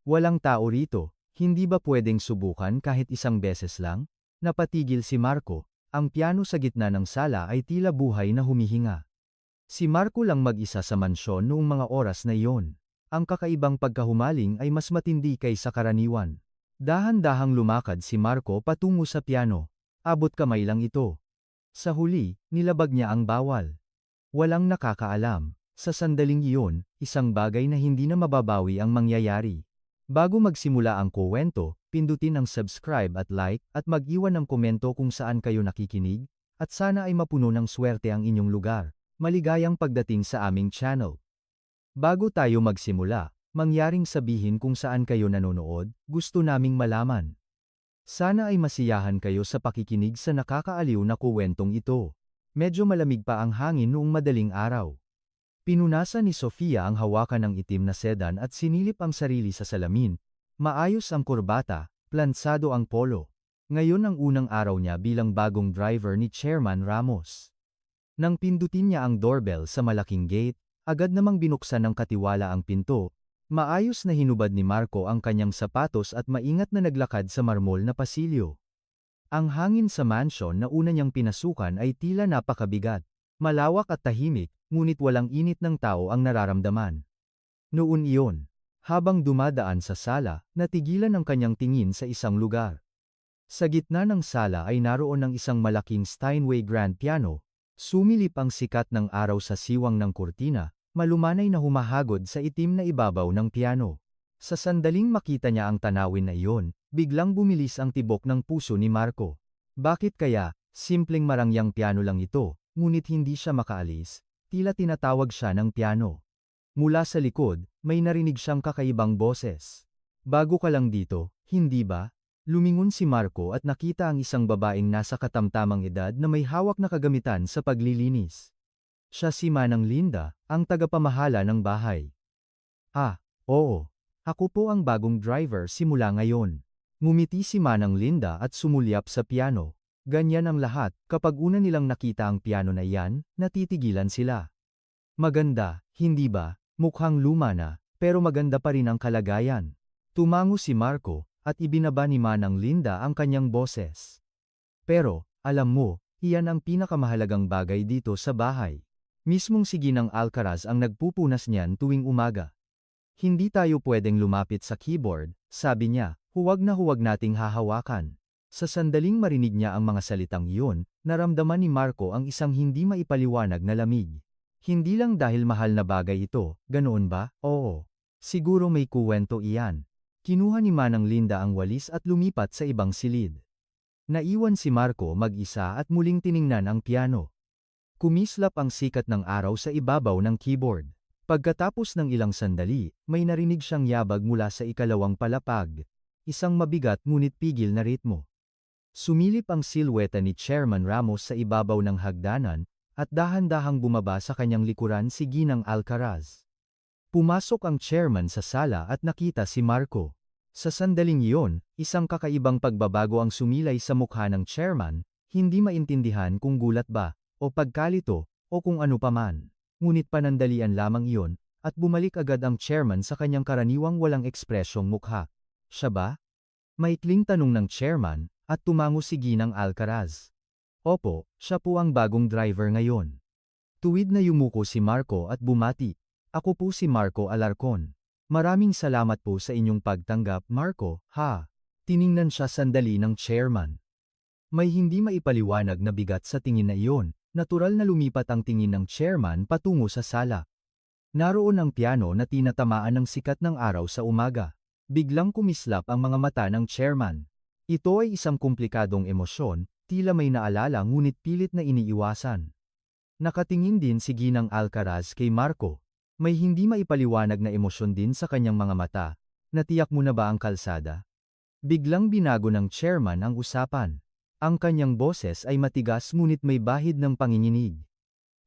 Walang tao rito, hindi ba pwedeng subukan kahit isang beses lang? Napatigil si Marco, ang piano sa gitna ng sala ay tila buhay na humihinga. Si Marco lang mag-isa sa mansyon noong mga oras na iyon. Ang kakaibang pagkahumaling ay mas matindi kaysa karaniwan. Dahan-dahang lumakad si Marco patungo sa piano. Abot kamay lang ito. Sa huli, nilabag niya ang bawal. Walang nakakaalam. Sa sandaling iyon, isang bagay na hindi na mababawi ang mangyayari. Bago magsimula ang kuwento, pindutin ang subscribe at like at mag-iwan ng komento kung saan kayo nakikinig, at sana ay mapuno ng swerte ang inyong lugar. Maligayang pagdating sa aming channel. Bago tayo magsimula, mangyaring sabihin kung saan kayo nanonood, gusto naming malaman. Sana ay masiyahan kayo sa pakikinig sa nakakaaliw na kuwentong ito. Medyo malamig pa ang hangin noong madaling araw. Pinunasan ni Sofia ang hawakan ng itim na sedan at sinilip ang sarili sa salamin. Maayos ang kurbata, plansado ang polo. Ngayon ang unang araw niya bilang bagong driver ni Chairman Ramos. Nang pindutin niya ang doorbell sa malaking gate, agad namang binuksan ng katiwala ang pinto. Maayos na hinubad ni Marco ang kanyang sapatos at maingat na naglakad sa marmol na pasilyo. Ang hangin sa mansion na una niyang pinasukan ay tila napakabigat. Malawak at tahimik, ngunit walang init ng tao ang nararamdaman. Noon iyon, habang dumadaan sa sala, natigilan ang kanyang tingin sa isang lugar. Sa gitna ng sala ay naroon ang isang malaking Steinway grand piano. Sumilip ang sikat ng araw sa siwang ng kurtina, malumanay na humahagod sa itim na ibabaw ng piano. Sa sandaling makita niya ang tanawin na iyon, biglang bumilis ang tibok ng puso ni Marco. Bakit kaya, simpleng marangyang piano lang ito, ngunit hindi siya makaalis, tila tinatawag siya ng piano. Mula sa likod, may narinig siyang kakaibang boses. Bago ka lang dito, hindi ba? Lumingon si Marco at nakita ang isang babaeng nasa katamtamang edad na may hawak na kagamitan sa paglilinis. Siya si Manang Linda, ang tagapamahala ng bahay. Ah, oo. Ako po ang bagong driver simula ngayon. Ngumiti si Manang Linda at sumulyap sa piano. Ganyan ang lahat, kapag una nilang nakita ang piano na iyan, natitigilan sila. Maganda, hindi ba? Mukhang luma na, pero maganda pa rin ang kalagayan. Tumango si Marco, at ibinaba ni Manang Linda ang kanyang boses. Pero, alam mo, iyan ang pinakamahalagang bagay dito sa bahay. Mismong si Ginang Alcaraz ang nagpupunas niyan tuwing umaga. Hindi tayo pwedeng lumapit sa keyboard, sabi niya, huwag nating hahawakan. Sa sandaling marinig niya ang mga salitang iyon, naramdaman ni Marco ang isang hindi maipaliwanag na lamig. Hindi lang dahil mahal na bagay ito, ganoon ba? Oo. Siguro may kuwento iyan. Kinuha ni Manang Linda ang walis at lumipat sa ibang silid. Naiwan si Marco mag-isa at muling tiningnan ang piano. Kumislap ang sikat ng araw sa ibabaw ng keyboard. Pagkatapos ng ilang sandali, may narinig siyang yabag mula sa ikalawang palapag. Isang mabigat ngunit pigil na ritmo. Sumilip ang silweta ni Chairman Ramos sa ibabaw ng hagdanan, at dahan-dahang bumaba sa kanyang likuran si Ginang Alcaraz. Pumasok ang chairman sa sala at nakita si Marco. Sa sandaling iyon, isang kakaibang pagbabago ang sumilay sa mukha ng chairman, hindi maintindihan kung gulat ba, o pagkalito, o kung ano paman. Ngunit panandalian lamang iyon, at bumalik agad ang chairman sa kanyang karaniwang walang ekspresyong mukha. Siya ba? Maikling tanong ng chairman, at tumango si Ginang Alcaraz. Opo, siya po ang bagong driver ngayon. Tuwid na yumuko si Marco at bumati. Ako po si Marco Alarcon. Maraming salamat po sa inyong pagtanggap, Marco, ha? Tiningnan siya sandali ng chairman. May hindi maipaliwanag na bigat sa tingin na iyon, natural na lumipat ang tingin ng chairman patungo sa sala. Naroon ang piano na tinatamaan ng sikat ng araw sa umaga. Biglang kumislap ang mga mata ng chairman. Ito ay isang komplikadong emosyon, tila may naalala ngunit pilit na iniiwasan. Nakatingin din si Ginang Alcaraz kay Marco. May hindi maipaliwanag na emosyon din sa kanyang mga mata. Natiyak mo na ba ang kalsada? Biglang binago ng chairman ang usapan. Ang kanyang boses ay matigas ngunit may bahid ng panginginig.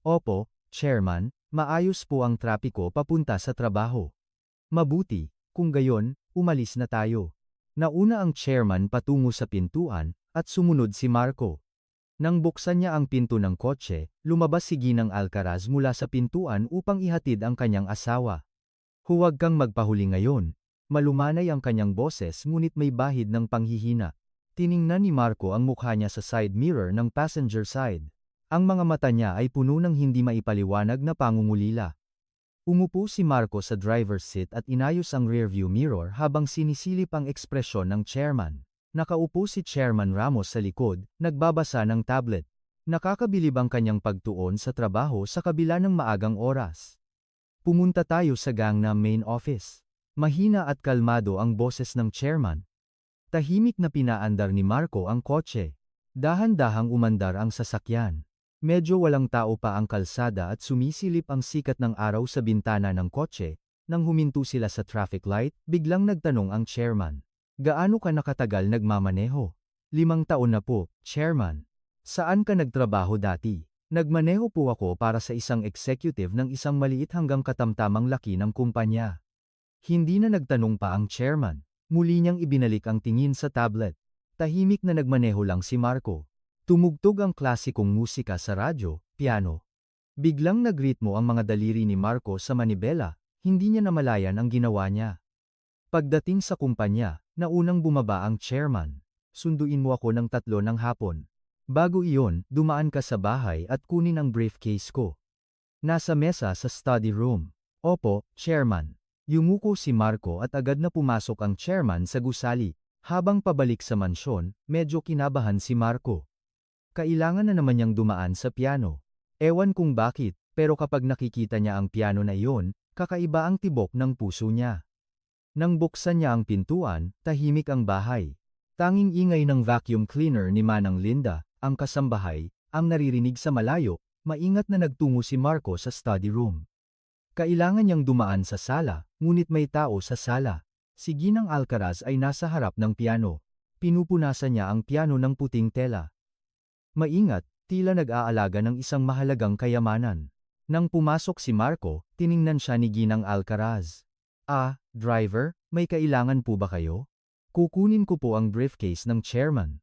Opo, chairman, maayos po ang trapiko papunta sa trabaho. Mabuti, kung gayon, umalis na tayo. Nauna ang chairman patungo sa pintuan, at sumunod si Marco. Nang buksan niya ang pinto ng kotse, lumabas si Ginang Alcaraz mula sa pintuan upang ihatid ang kanyang asawa. Huwag kang magpahuli ngayon. Malumanay ang kanyang boses ngunit may bahid ng panghihina. Tiningnan ni Marco ang mukha niya sa side mirror ng passenger side. Ang mga mata niya ay puno ng hindi maipaliwanag na pangungulila. Umupo si Marco sa driver's seat at inayos ang rearview mirror habang sinisilip ang ekspresyon ng chairman. Nakaupo si Chairman Ramos sa likod, nagbabasa ng tablet. Nakakabilib ang kanyang pagtuon sa trabaho sa kabila ng maagang oras. Pumunta tayo sa Gangnam main office. Mahina at kalmado ang boses ng chairman. Tahimik na pinaandar ni Marco ang kotse. Dahan-dahang umandar ang sasakyan. Medyo walang tao pa ang kalsada at sumisilip ang sikat ng araw sa bintana ng kotse. Nang huminto sila sa traffic light, biglang nagtanong ang chairman. Gaano ka nakatagal nagmamaneho? 5 taon na po, chairman. Saan ka nagtrabaho dati? Nagmaneho po ako para sa isang executive ng isang maliit hanggang katamtamang laki ng kumpanya. Hindi na nagtanong pa ang chairman. Muli niyang ibinalik ang tingin sa tablet. Tahimik na nagmaneho lang si Marco. Tumugtog ang klasikong musika sa radyo, piano. Biglang nagritmo ang mga daliri ni Marco sa manibela, hindi niya namalayan ang ginawa niya. Pagdating sa kumpanya, naunang bumaba ang chairman. Sunduin mo ako ng 3 ng hapon. Bago iyon, dumaan ka sa bahay at kunin ang briefcase ko. Nasa mesa sa study room. Opo, chairman. Yumuko si Marco at agad na pumasok ang chairman sa gusali. Habang pabalik sa mansyon, medyo kinabahan si Marco. Kailangan na naman niyang dumaan sa piano. Ewan kung bakit, pero kapag nakikita niya ang piano na iyon, kakaiba ang tibok ng puso niya. Nang buksan niya ang pintuan, tahimik ang bahay. Tanging ingay ng vacuum cleaner ni Manang Linda, ang kasambahay, ang naririnig sa malayo. Maingat na nagtungo si Marco sa study room. Kailangan niyang dumaan sa sala, ngunit may tao sa sala. Si Ginang Alcaraz ay nasa harap ng piano. Pinupunasan niya ang piano ng puting tela. Maingat, tila nag-aalaga ng isang mahalagang kayamanan. Nang pumasok si Marco, tiningnan siya ni Ginang Alcaraz. Driver, may kailangan po ba kayo? Kukunin ko po ang briefcase ng chairman.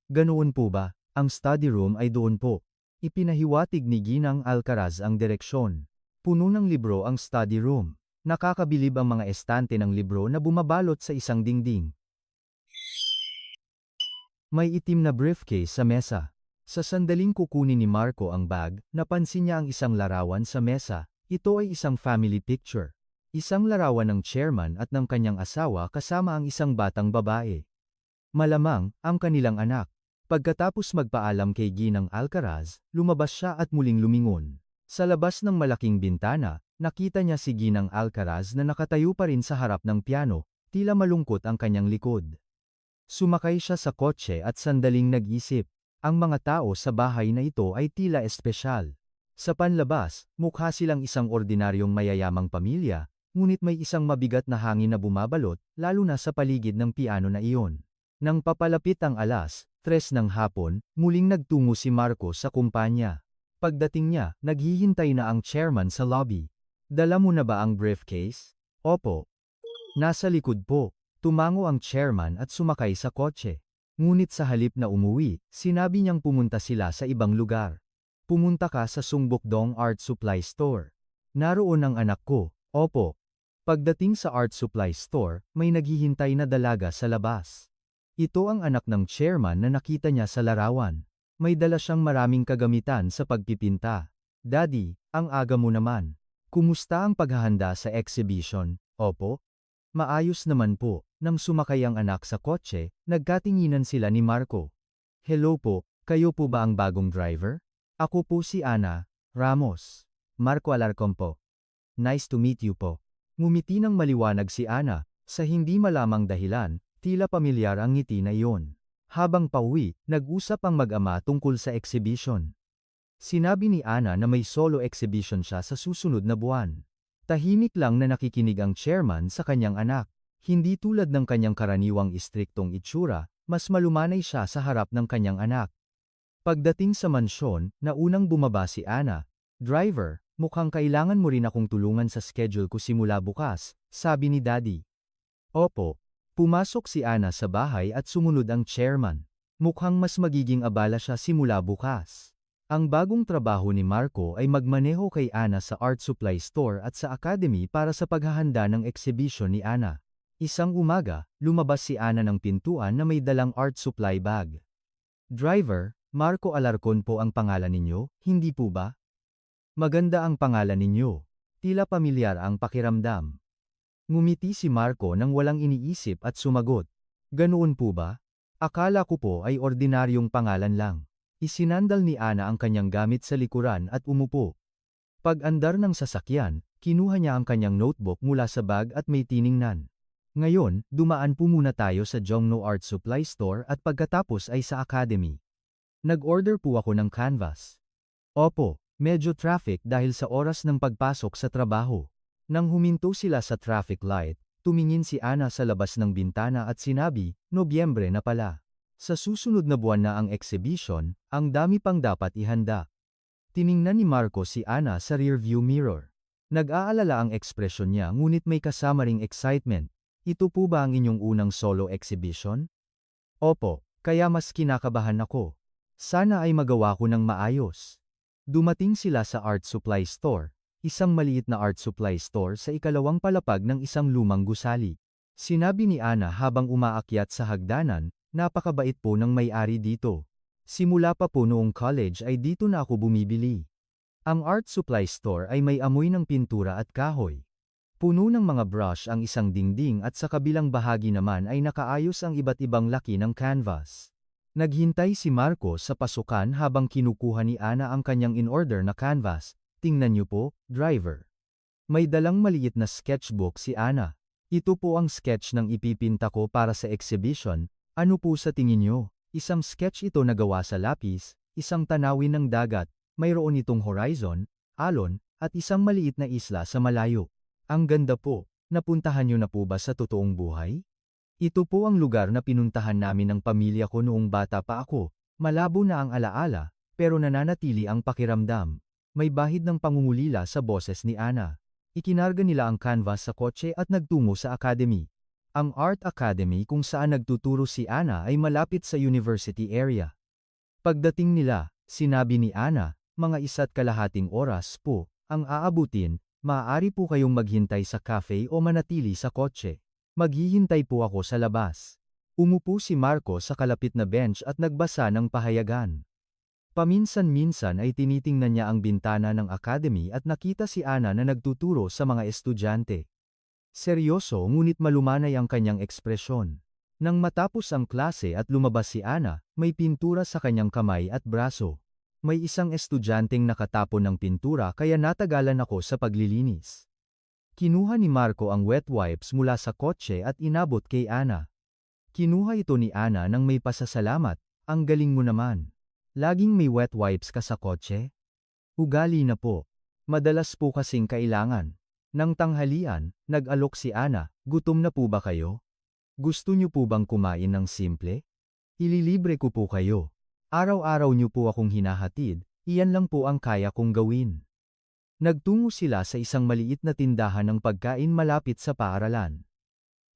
Ganoon po ba? Ang study room ay doon po. Ipinahiwatig ni Ginang Alcaraz ang direksyon. Puno ng libro ang study room. Nakakabilib ang mga estante ng libro na bumabalot sa isang dingding. May itim na briefcase sa mesa. Sa sandaling kukunin ni Marco ang bag, napansin niya ang isang larawan sa mesa. Ito ay isang family picture. Isang larawan ng chairman at ng kanyang asawa kasama ang isang batang babae. Malamang, ang kanilang anak. Pagkatapos magpaalam kay Ginang Alcaraz, lumabas siya at muling lumingon. Sa labas ng malaking bintana, nakita niya si Ginang Alcaraz na nakatayo pa rin sa harap ng piano, tila malungkot ang kanyang likod. Sumakay siya sa kotse at sandaling nag-isip. Ang mga tao sa bahay na ito ay tila espesyal. Sa panlabas, mukha silang isang ordinaryong mayayamang pamilya, ngunit may isang mabigat na hangin na bumabalot, lalo na sa paligid ng piano na iyon. Nang papalapit ang alas, 3 ng hapon, muling nagtungo si Marco sa kumpanya. Pagdating niya, naghihintay na ang chairman sa lobby. Dala mo na ba ang briefcase? Opo. Nasa likod po. Tumango ang chairman at sumakay sa kotse. Ngunit sa halip na umuwi, sinabi niyang pumunta sila sa ibang lugar. Pumunta ka sa Sungbukdong Art Supply Store. Naroon ang anak ko. Opo. Pagdating sa art supply store, may naghihintay na dalaga sa labas. Ito ang anak ng chairman na nakita niya sa larawan. May dala siyang maraming kagamitan sa pagpipinta. Daddy, ang aga mo naman. Kumusta ang paghahanda sa exhibition? Opo. Maayos naman po. Nang sumakay ang anak sa kotse, nagkatinginan sila ni Marco. Hello po, kayo po ba ang bagong driver? Ako po si Ana Ramos. Marco Alarcon po. Nice to meet you po. Ngumiti ng maliwanag si Ana, sa hindi malamang dahilan, tila pamilyar ang ngiti na iyon. Habang pauwi, nag-usap ang mag-ama tungkol sa exhibition. Sinabi ni Ana na may solo exhibition siya sa susunod na buwan. Tahimik lang na nakikinig ang chairman sa kanyang anak. Hindi tulad ng kanyang karaniwang istriktong itsura, mas malumanay siya sa harap ng kanyang anak. Pagdating sa mansyon, naunang bumaba si Ana. Driver, mukhang kailangan mo rin akong tulungan sa schedule ko simula bukas, sabi ni Daddy. Opo. Pumasok si Ana sa bahay at sumunod ang chairman. Mukhang mas magiging abala siya simula bukas. Ang bagong trabaho ni Marco ay magmaneho kay Ana sa art supply store at sa academy para sa paghahanda ng exhibition ni Ana. Isang umaga, lumabas si Ana ng pintuan na may dalang art supply bag. Driver, Marco Alarcon po ang pangalan ninyo, hindi po ba? Maganda ang pangalan ninyo. Tila pamilyar ang pakiramdam. Ngumiti si Marco nang walang iniisip at sumagot. Ganoon po ba? Akala ko po ay ordinaryong pangalan lang. Isinandal ni Ana ang kanyang gamit sa likuran at umupo. Pag-andar ng sasakyan, kinuha niya ang kanyang notebook mula sa bag at may tiningnan. Ngayon, dumaan po muna tayo sa Jongno Art Supply Store at pagkatapos ay sa Academy. Nag-order po ako ng canvas. Opo, medyo traffic dahil sa oras ng pagpasok sa trabaho. Nang huminto sila sa traffic light, tumingin si Ana sa labas ng bintana at sinabi, Nobyembre na pala. Sa susunod na buwan na ang exhibition, ang dami pang dapat ihanda. Tiningnan ni Marco si Ana sa rearview mirror. Nag-aalala ang ekspresyon niya ngunit may kasama ring excitement. Ito po ba ang inyong unang solo exhibition? Opo, kaya mas kinakabahan ako. Sana ay magawa ko ng maayos. Dumating sila sa art supply store, isang maliit na art supply store sa ikalawang palapag ng isang lumang gusali. Sinabi ni Ana habang umaakyat sa hagdanan, napakabait po ng may-ari dito. Simula pa po noong college ay dito na ako bumibili. Ang art supply store ay may amoy ng pintura at kahoy. Puno ng mga brush ang isang dingding at sa kabilang bahagi naman ay nakaayos ang iba't ibang laki ng canvas. Naghintay si Marco sa pasukan habang kinukuha ni Ana ang kanyang in-order na canvas. Tingnan niyo po, driver. May dalang maliit na sketchbook si Ana. Ito po ang sketch ng ipipinta ko para sa exhibition. Ano po sa tingin niyo? Isang sketch ito na gawa sa lapis, isang tanawin ng dagat, mayroon itong horizon, alon, at isang maliit na isla sa malayo. Ang ganda po, napuntahan niyo na po ba sa totoong buhay? Ito po ang lugar na pinuntahan namin ng pamilya ko noong bata pa ako, malabo na ang alaala, pero nananatili ang pakiramdam. May bahid ng pangungulila sa boses ni Ana. Ikinarga nila ang canvas sa kotse at nagtungo sa academy. Ang Art Academy kung saan nagtuturo si Ana ay malapit sa university area. Pagdating nila, sinabi ni Ana, mga 1.5 oras po, ang aabutin. Maaari po kayong maghintay sa cafe o manatili sa kotse. Maghihintay po ako sa labas. Umupo si Marco sa kalapit na bench at nagbasa ng pahayagan. Paminsan-minsan ay tinitingnan niya ang bintana ng academy at nakita si Ana na nagtuturo sa mga estudyante. Seryoso ngunit malumanay ang kanyang ekspresyon. Nang matapos ang klase at lumabas si Ana, may pintura sa kanyang kamay at braso. May isang estudyanteng nakatapon ng pintura kaya natagalan ako sa paglilinis. Kinuha ni Marco ang wet wipes mula sa kotse at inabot kay Ana. Kinuha ito ni Ana nang may pasasalamat, ang galing mo naman. Laging may wet wipes ka sa kotse? Ugali na po. Madalas po kasing kailangan. Nang tanghalian, nag-alok si Ana, gutom na po ba kayo? Gusto niyo po bang kumain ng simple? Ililibre ko po kayo. Araw-araw niyo po akong hinahatid, iyan lang po ang kaya kong gawin. Nagtungo sila sa isang maliit na tindahan ng pagkain malapit sa paaralan.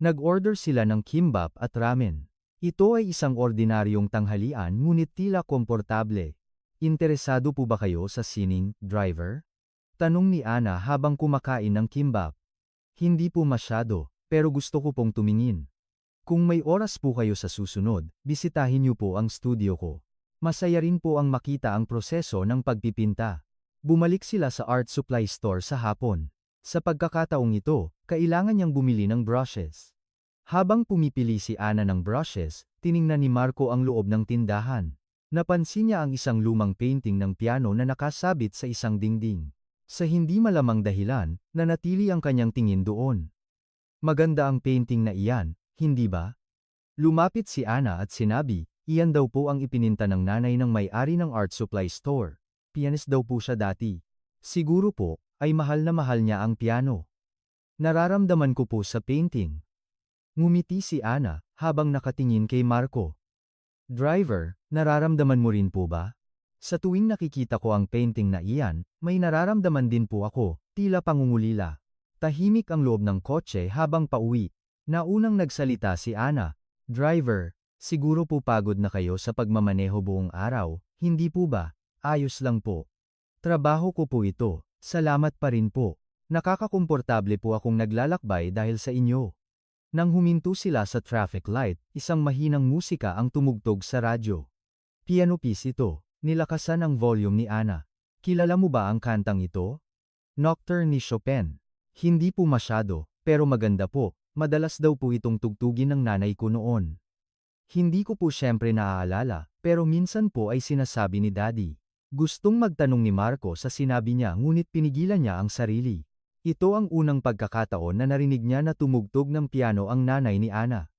Nag-order sila ng kimbap at ramen. Ito ay isang ordinaryong tanghalian ngunit tila komportable. Interesado po ba kayo sa sining, driver? Tanong ni Ana habang kumakain ng kimbap. Hindi po masyado, pero gusto ko pong tumingin. Kung may oras po kayo sa susunod, bisitahin niyo po ang studio ko. Masaya rin po ang makita ang proseso ng pagpipinta. Bumalik sila sa art supply store sa hapon. Sa pagkakataong ito, kailangan niyang bumili ng brushes. Habang pumipili si Ana ng brushes, tiningnan ni Marco ang loob ng tindahan. Napansin niya ang isang lumang painting ng piano na nakasabit sa isang dingding. Sa hindi malamang dahilan, nanatili ang kanyang tingin doon. Maganda ang painting na iyan, hindi ba? Lumapit si Ana at sinabi, iyan daw po ang ipininta ng nanay ng may-ari ng art supply store. Pianist daw po siya dati. Siguro po, ay mahal niya ang piano. Nararamdaman ko po sa painting. Ngumiti si Ana, habang nakatingin kay Marco. Driver, nararamdaman mo rin po ba? Sa tuwing nakikita ko ang painting na iyan, may nararamdaman din po ako, tila pangungulila. Tahimik ang loob ng kotse habang pauwi. Naunang nagsalita si Ana. Driver, siguro po pagod na kayo sa pagmamaneho buong araw, hindi po ba? Ayos lang po. Trabaho ko po ito, salamat pa rin po. Nakakakomportable po akong naglalakbay dahil sa inyo. Nang huminto sila sa traffic light, isang mahinang musika ang tumugtog sa radyo. Piano piece ito, nilakasan ang volume ni Ana. Kilala mo ba ang kantang ito? Nocturne ni Chopin. Hindi po masyado, pero maganda po, madalas daw po itong tugtugin ng nanay ko noon. Hindi ko po syempre naaalala, pero minsan po ay sinasabi ni Daddy. Gustong magtanong ni Marco sa sinabi niya ngunit pinigilan niya ang sarili. Ito ang unang pagkakataon na narinig niya na tumugtog ng piano ang nanay ni Ana.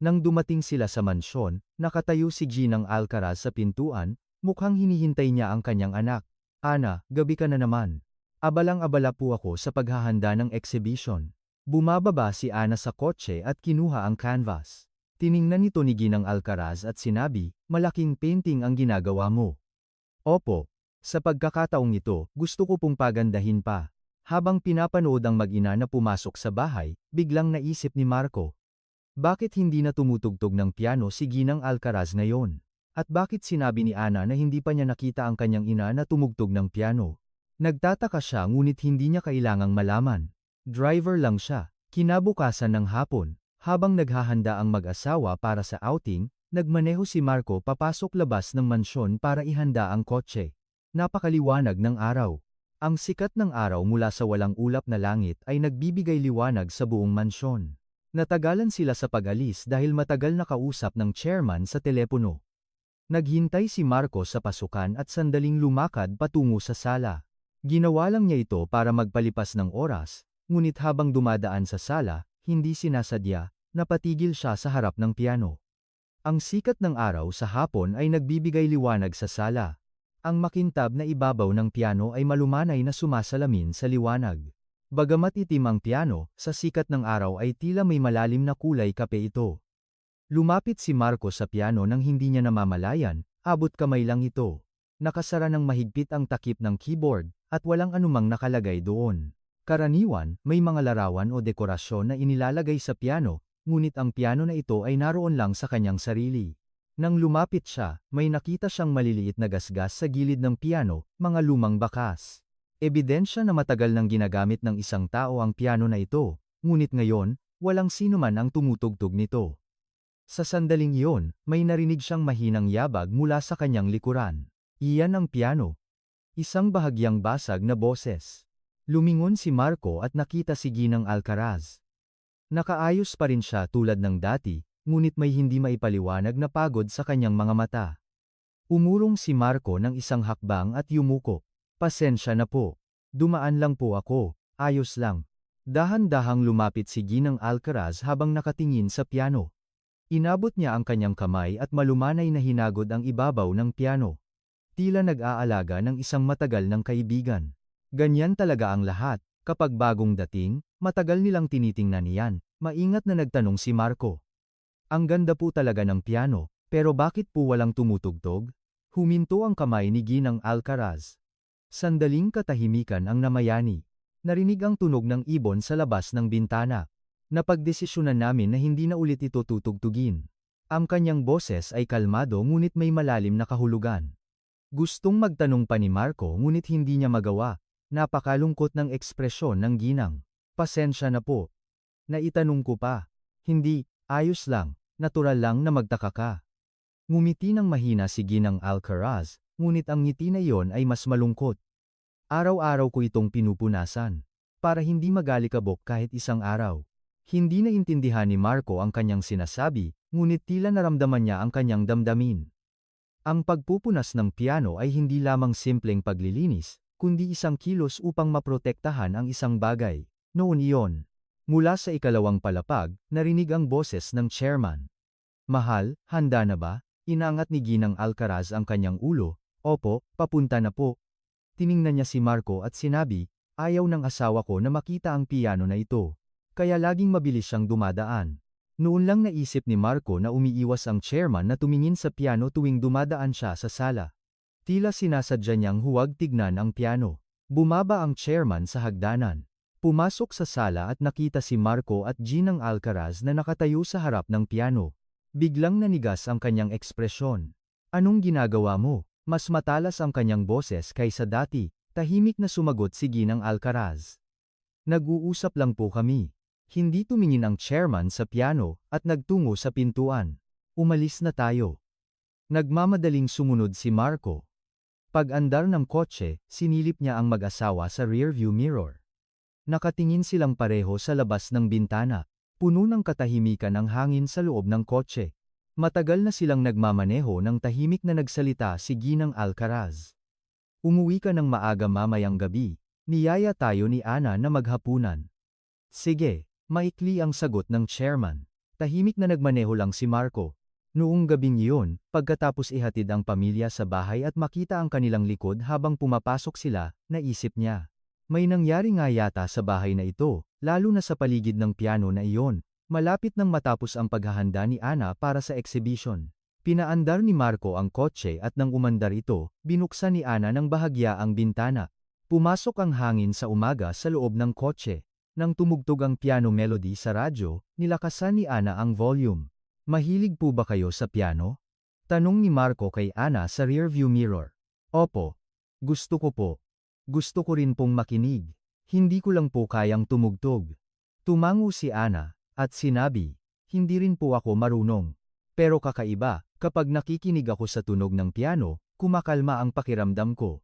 Nang dumating sila sa mansyon, nakatayo si Ginang Alcaraz sa pintuan, mukhang hinihintay niya ang kanyang anak. Ana, gabi ka na naman. Abalang-abala po ako sa paghahanda ng exhibition. Bumababa si Ana sa kotse at kinuha ang canvas. Tiningnan nito ni Ginang Alcaraz at sinabi, malaking painting ang ginagawa mo. Opo. Sa pagkakataong ito, gusto ko pong pagandahin pa. Habang pinapanood ang mag-ina na pumasok sa bahay, biglang naisip ni Marco. Bakit hindi na tumutugtog ng piano si Ginang Alcaraz ngayon? At bakit sinabi ni Ana na hindi pa niya nakita ang kanyang ina na tumugtog ng piano? Nagtataka siya ngunit hindi niya kailangang malaman. Driver lang siya. Kinabukasan ng hapon, habang naghahanda ang mag-asawa para sa outing, nagmaneho si Marco papasok labas ng mansyon para ihanda ang kotse. Napakaliwanag ng araw. Ang sikat ng araw mula sa walang ulap na langit ay nagbibigay liwanag sa buong mansyon. Natagalan sila sa pag-alis dahil matagal na kausap ng chairman sa telepono. Naghintay si Marco sa pasukan at sandaling lumakad patungo sa sala. Ginawa lang niya ito para magpalipas ng oras, ngunit habang dumadaan sa sala, hindi sinasadya, napatigil siya sa harap ng piano. Ang sikat ng araw sa hapon ay nagbibigay liwanag sa sala. Ang makintab na ibabaw ng piano ay malumanay na sumasalamin sa liwanag. Bagamat itim ang piano, sa sikat ng araw ay tila may malalim na kulay kape ito. Lumapit si Marco sa piano nang hindi niya namamalayan, abot kamay lang ito. Nakasara ng mahigpit ang takip ng keyboard, at walang anumang nakalagay doon. Karaniwan, may mga larawan o dekorasyon na inilalagay sa piano, ngunit ang piano na ito ay naroon lang sa kanyang sarili. Nang lumapit siya, may nakita siyang maliliit na gasgas sa gilid ng piano, mga lumang bakas. Ebidensya na matagal nang ginagamit ng isang tao ang piano na ito, ngunit ngayon, walang sino man ang tumutugtog nito. Sa sandaling iyon, may narinig siyang mahinang yabag mula sa kanyang likuran. Iyan ang piano. Isang bahagyang basag na boses. Lumingon si Marco at nakita si Ginang Alcaraz. Nakaayos pa rin siya tulad ng dati, ngunit may hindi maipaliwanag na pagod sa kanyang mga mata. Umurong si Marco ng isang hakbang at yumuko. Pasensya na po. Dumaan lang po ako, ayos lang. Dahan-dahang lumapit si Ginang Alcaraz habang nakatingin sa piano. Inabot niya ang kanyang kamay at malumanay na hinagod ang ibabaw ng piano. Tila nag-aalaga ng isang matagal ng kaibigan. Ganyan talaga ang lahat, kapag bagong dating, matagal nilang tinitingnan niyan, maingat na nagtanong si Marco. Ang ganda po talaga ng piano, pero bakit po walang tumutugtog? Huminto ang kamay ni Ginang Alcaraz. Sandaling katahimikan ang namayani. Narinig ang tunog ng ibon sa labas ng bintana. Napagdesisyonan namin na hindi na ulit ito tutugtugin. Ang kanyang boses ay kalmado ngunit may malalim na kahulugan. Gustong magtanong pa ni Marco ngunit hindi niya magawa. Napakalungkot ng ekspresyon ng Ginang. Pasensya na po. Naitanong ko pa. Hindi, ayos lang, natural lang na magtaka ka. Ngumiti ng mahina si Ginang Alcaraz, ngunit ang ngiti na iyon ay mas malungkot. Araw-araw ko itong pinupunasan. Para hindi magalikabok kahit isang araw. Hindi naintindihan ni Marco ang kanyang sinasabi, ngunit tila naramdaman niya ang kanyang damdamin. Ang pagpupunas ng piano ay hindi lamang simpleng paglilinis, kundi isang kilos upang maprotektahan ang isang bagay. Noon iyon, mula sa ikalawang palapag, narinig ang boses ng chairman. Mahal, handa na ba? Inangat ni Ginang Alcaraz ang kanyang ulo. Opo, papunta na po. Tiningnan niya si Marco at sinabi, ayaw ng asawa ko na makita ang piano na ito. Kaya laging mabilis siyang dumadaan. Noon lang naisip ni Marco na umiiwas ang chairman na tumingin sa piano tuwing dumadaan siya sa sala. Tila sinasadya niyang huwag tignan ang piano. Bumaba ang chairman sa hagdanan. Pumasok sa sala at nakita si Marco at Ginang Alcaraz na nakatayo sa harap ng piano. Biglang nanigas ang kanyang ekspresyon. Anong ginagawa mo? Mas matalas ang kanyang boses kaysa dati, tahimik na sumagot si Ginang Alcaraz. Nag-uusap lang po kami. Hindi tumingin ang chairman sa piano at nagtungo sa pintuan. Umalis na tayo. Nagmamadaling sumunod si Marco. Pag-andar ng kotse, sinilip niya ang mag-asawa sa rearview mirror. Nakatingin silang pareho sa labas ng bintana. Puno ng katahimikan ang hangin sa loob ng kotse. Matagal na silang nagmamaneho ng tahimik na nagsalita si Ginang Alcaraz. Umuwi ka ng maaga mamayang gabi. Niyaya tayo ni Ana na maghapunan. Sige, maikli ang sagot ng chairman. Tahimik na nagmaneho lang si Marco. Noong gabing iyon, pagkatapos ihatid ang pamilya sa bahay at makita ang kanilang likod habang pumapasok sila, naisip niya. May nangyari nga yata sa bahay na ito, lalo na sa paligid ng piano na iyon. Malapit nang matapos ang paghahanda ni Ana para sa exhibition. Pinaandar ni Marco ang kotse at nang umandar ito, binuksan ni Ana ng bahagya ang bintana. Pumasok ang hangin sa umaga sa loob ng kotse. Nang tumugtog ang piano melody sa radyo, nilakasan ni Ana ang volume. Mahilig po ba kayo sa piano? Tanong ni Marco kay Ana sa rearview mirror. Opo. Gusto ko po. Gusto ko rin pong makinig. Hindi ko lang po kayang tumugtog. Tumango si Ana, at sinabi, hindi rin po ako marunong. Pero kakaiba, kapag nakikinig ako sa tunog ng piano, kumakalma ang pakiramdam ko.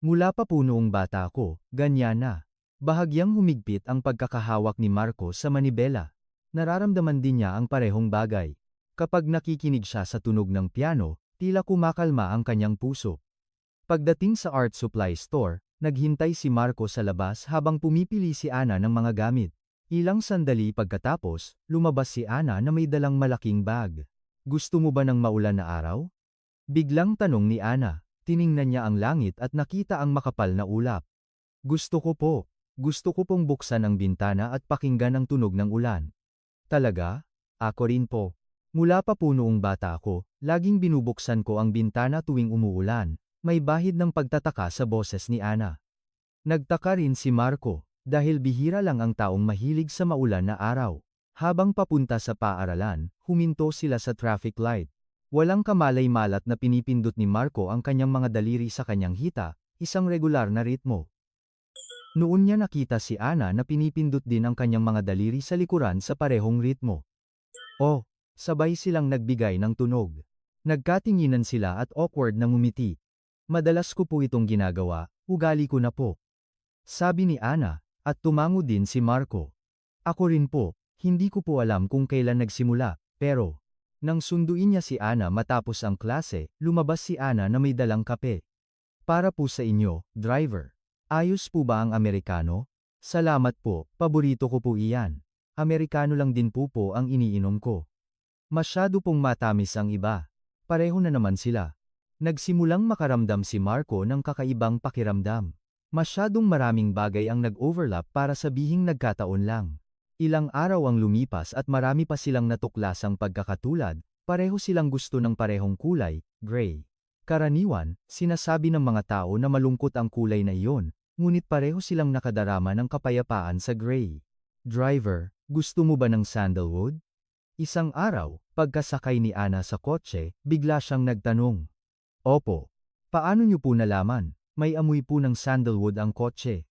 Mula pa po noong bata ako, ganyan na. Bahagyang humigpit ang pagkakahawak ni Marco sa manibela. Nararamdaman din niya ang parehong bagay. Kapag nakikinig siya sa tunog ng piano, tila kumakalma ang kanyang puso. Pagdating sa art supply store, naghintay si Marco sa labas habang pumipili si Ana ng mga gamit. Ilang sandali pagkatapos, lumabas si Ana na may dalang malaking bag. Gusto mo ba ng maulan na araw? Biglang tanong ni Ana. Tiningnan niya ang langit at nakita ang makapal na ulap. Gusto ko po. Gusto ko pong buksan ang bintana at pakinggan ang tunog ng ulan. Talaga? Ako rin po. Mula pa po noong bata ako, laging binubuksan ko ang bintana tuwing umuulan. May bahid ng pagtataka sa boses ni Ana. Nagtaka rin si Marco, dahil bihira lang ang taong mahilig sa maulan na araw. Habang papunta sa paaralan, huminto sila sa traffic light. Walang kamalay-malat na pinipindot ni Marco ang kanyang mga daliri sa kanyang hita, isang regular na ritmo. Noon niya nakita si Ana na pinipindot din ang kanyang mga daliri sa likuran sa parehong ritmo. Oh, sabay silang nagbigay ng tunog. Nagkatinginan sila at awkward na ngumiti. Madalas ko po itong ginagawa, ugali ko na po. Sabi ni Ana, at tumango din si Marco. Ako rin po, hindi ko po alam kung kailan nagsimula, pero nang sunduin niya si Ana matapos ang klase, lumabas si Ana na may dalang kape. Para po sa inyo, driver. Ayos po ba ang Amerikano? Salamat po, paborito ko po iyan. Amerikano lang din po ang iniinom ko. Masyado pong matamis ang iba. Pareho na naman sila. Nagsimulang makaramdam si Marco ng kakaibang pakiramdam. Masyadong maraming bagay ang nag-overlap para sabihing nagkataon lang. Ilang araw ang lumipas at marami pa silang natuklasang pagkakatulad, pareho silang gusto ng parehong kulay, gray. Karaniwan, sinasabi ng mga tao na malungkot ang kulay na iyon, ngunit pareho silang nakadarama ng kapayapaan sa gray. Driver, gusto mo ba ng sandalwood? Isang araw, pagkasakay ni Ana sa kotse, bigla siyang nagtanong. Opo. Paano niyo po nalaman? May amoy po ng sandalwood ang kotse.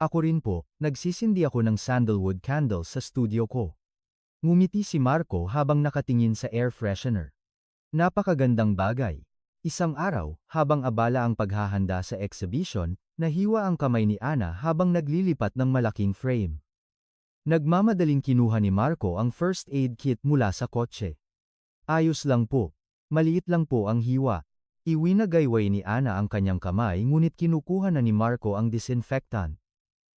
Ako rin po, nagsisindi ako ng sandalwood candles sa studio ko. Ngumiti si Marco habang nakatingin sa air freshener. Napakagandang bagay. Isang araw, habang abala ang paghahanda sa exhibition, nahiwa ang kamay ni Ana habang naglilipat ng malaking frame. Nagmamadaling kinuha ni Marco ang first aid kit mula sa kotse. Ayos lang po. Maliit lang po ang hiwa. Iwinagayway ni Ana ang kanyang kamay ngunit kinukuha na ni Marco ang disinfectant.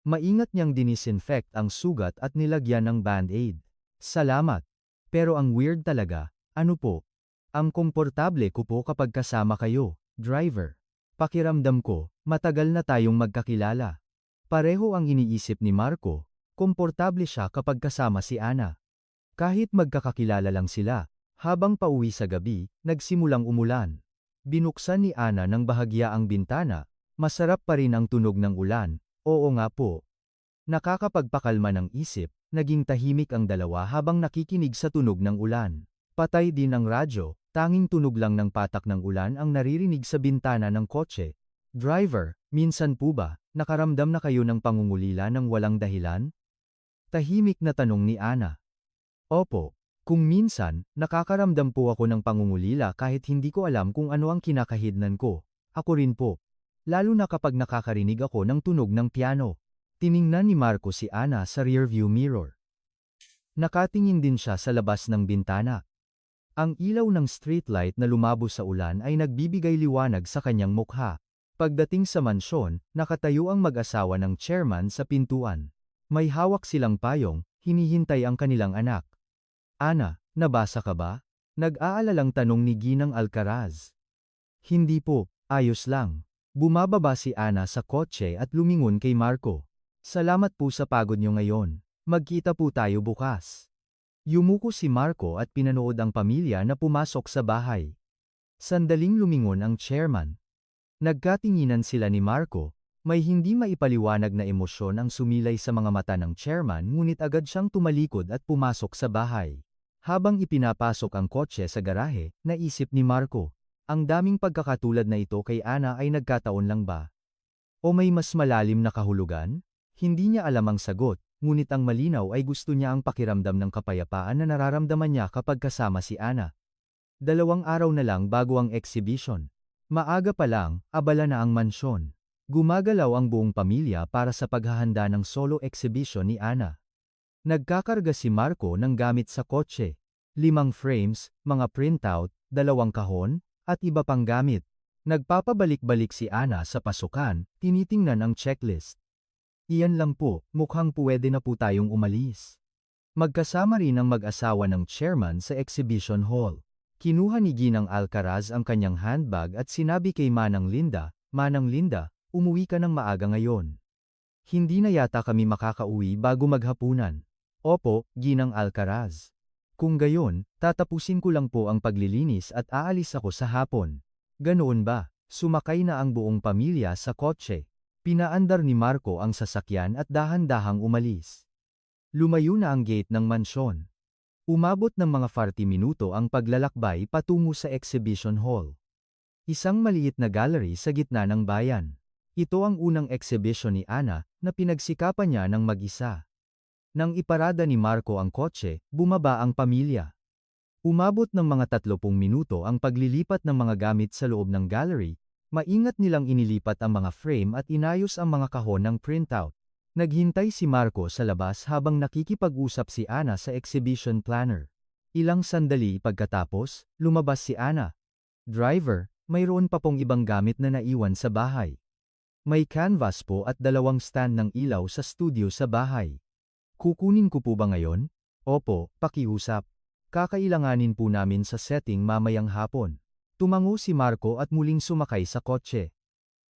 Maingat niyang dinisinfect ang sugat at nilagyan ng band-aid. Salamat. Pero ang weird talaga, ano po? Ang komportable ko po kapag kasama kayo, driver. Pakiramdam ko, matagal na tayong magkakilala. Pareho ang iniisip ni Marco, komportable siya kapag kasama si Ana. Kahit magkakakilala lang sila, habang pauwi sa gabi, nagsimulang umulan. Binuksan ni Ana ng bahagya ang bintana, masarap pa rin ang tunog ng ulan. Oo nga po. Nakakapagpakalma ng isip, naging tahimik ang dalawa habang nakikinig sa tunog ng ulan. Patay din ang radyo, tanging tunog lang ng patak ng ulan ang naririnig sa bintana ng kotse. Driver, minsan po ba, nakaramdam na kayo ng pangungulila ng walang dahilan? Tahimik na tanong ni Ana. Opo, kung minsan, nakakaramdam po ako ng pangungulila kahit hindi ko alam kung ano ang kinakahidnan ko. Ako rin po. Lalo na kapag nakakarinig ako ng tunog ng piano. Tiningnan ni Marco si Ana sa rearview mirror. Nakatingin din siya sa labas ng bintana. Ang ilaw ng streetlight na lumabo sa ulan ay nagbibigay liwanag sa kanyang mukha. Pagdating sa mansyon, nakatayo ang mag-asawa ng chairman sa pintuan. May hawak silang payong, hinihintay ang kanilang anak. Ana, nabasa ka ba? Nag-aalalang tanong ni Ginang Alcaraz. Hindi po, ayos lang. Bumababa si Ana sa kotse at lumingon kay Marco. Salamat po sa pagod niyo ngayon. Magkita po tayo bukas. Yumuko si Marco at pinanood ang pamilya na pumasok sa bahay. Sandaling lumingon ang chairman. Nagkatinginan sila ni Marco, may hindi maipaliwanag na emosyon ang sumilay sa mga mata ng chairman ngunit agad siyang tumalikod at pumasok sa bahay. Habang ipinapasok ang kotse sa garahe, naisip ni Marco, ang daming pagkakatulad na ito kay Ana ay nagkataon lang ba? O may mas malalim na kahulugan? Hindi niya alam ang sagot, ngunit ang malinaw ay gusto niya ang pakiramdam ng kapayapaan na nararamdaman niya kapag kasama si Ana. 2 araw na lang bago ang exhibition. Maaga pa lang, abala na ang mansyon. Gumagalaw ang buong pamilya para sa paghahanda ng solo exhibition ni Ana. Nagkakarga si Marco ng gamit sa kotse. 5 frames, mga printout, 2 kahon, at iba pang gamit. Nagpapabalik-balik si Ana sa pasukan, tinitingnan ang checklist. Iyan lang po, mukhang puwede na po tayong umalis. Magkasama rin ang mag-asawa ng chairman sa exhibition hall. Kinuha ni Ginang Alcaraz ang kanyang handbag at sinabi kay Manang Linda, Manang Linda, umuwi ka ng maaga ngayon. Hindi na yata kami makakauwi bago maghapunan. Opo, Ginang Alcaraz. Kung gayon, tatapusin ko lang po ang paglilinis at aalis ako sa hapon. Ganoon ba? Sumakay na ang buong pamilya sa kotse. Pinaandar ni Marco ang sasakyan at dahan-dahang umalis. Lumayo na ang gate ng mansyon. Umabot ng mga 40 minuto ang paglalakbay patungo sa exhibition hall. Isang maliit na gallery sa gitna ng bayan. Ito ang unang exhibition ni Ana na pinagsikapan niya ng mag-isa. Nang iparada ni Marco ang kotse, bumaba ang pamilya. Umabot ng mga 30 minuto ang paglilipat ng mga gamit sa loob ng gallery, maingat nilang inilipat ang mga frame at inayos ang mga kahon ng printout. Naghintay si Marco sa labas habang nakikipag-usap si Ana sa exhibition planner. Ilang sandali pagkatapos, lumabas si Ana. Driver, mayroon pa pong ibang gamit na naiwan sa bahay. May canvas po at 2 stand ng ilaw sa studio sa bahay. Kukunin ko po ba ngayon? Opo, pakiusap. Kakailanganin po namin sa setting mamayang hapon. Tumango si Marco at muling sumakay sa kotse.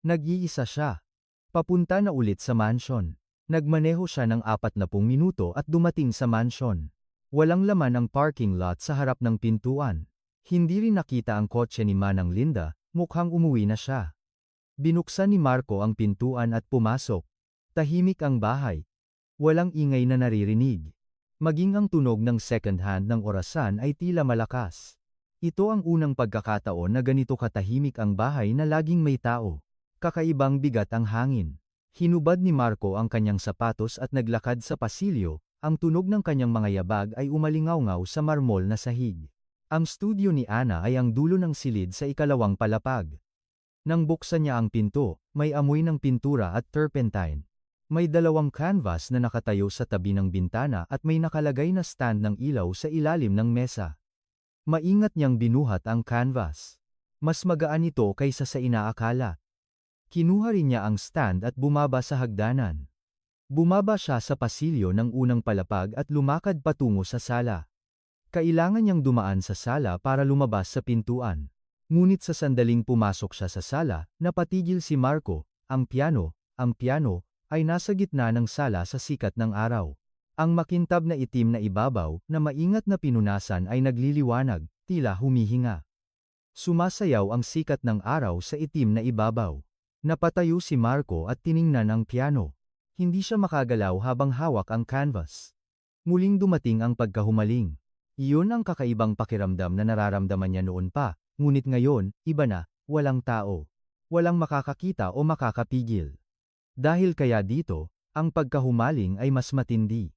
Nag-iisa siya. Papunta na ulit sa mansion. Nagmaneho siya ng 40 minuto at dumating sa mansion. Walang laman ang parking lot sa harap ng pintuan. Hindi rin nakita ang kotse ni Manang Linda, mukhang umuwi na siya. Binuksan ni Marco ang pintuan at pumasok. Tahimik ang bahay. Walang ingay na naririnig. Maging ang tunog ng second hand ng orasan ay tila malakas. Ito ang unang pagkakataon na ganito katahimik ang bahay na laging may tao. Kakaibang bigat ang hangin. Hinubad ni Marco ang kanyang sapatos at naglakad sa pasilyo, ang tunog ng kanyang mga yabag ay umalingaw-ngaw sa marmol na sahig. Ang studio ni Ana ay ang dulo ng silid sa ikalawang palapag. Nang buksan niya ang pinto, may amoy ng pintura at turpentine. May 2 canvas na nakatayo sa tabi ng bintana at may nakalagay na stand ng ilaw sa ilalim ng mesa. Maingat niyang binuhat ang canvas. Mas magaan ito kaysa sa inaakala. Kinuha rin niya ang stand at bumaba sa hagdanan. Bumaba siya sa pasilyo ng unang palapag at lumakad patungo sa sala. Kailangan niyang dumaan sa sala para lumabas sa pintuan. Ngunit sa sandaling pumasok siya sa sala, napatigil si Marco, ang piano, ay nasa gitna ng sala sa sikat ng araw. Ang makintab na itim na ibabaw, na maingat na pinunasan ay nagliliwanag, tila humihinga. Sumasayaw ang sikat ng araw sa itim na ibabaw. Napatayo si Marco at tiningnan ang piano. Hindi siya makagalaw habang hawak ang canvas. Muling dumating ang pagkahumaling. Iyon ang kakaibang pakiramdam na nararamdaman niya noon pa, ngunit ngayon, iba na, walang tao. Walang makakakita o makakapigil. Dahil kaya dito, ang pagkahumaling ay mas matindi.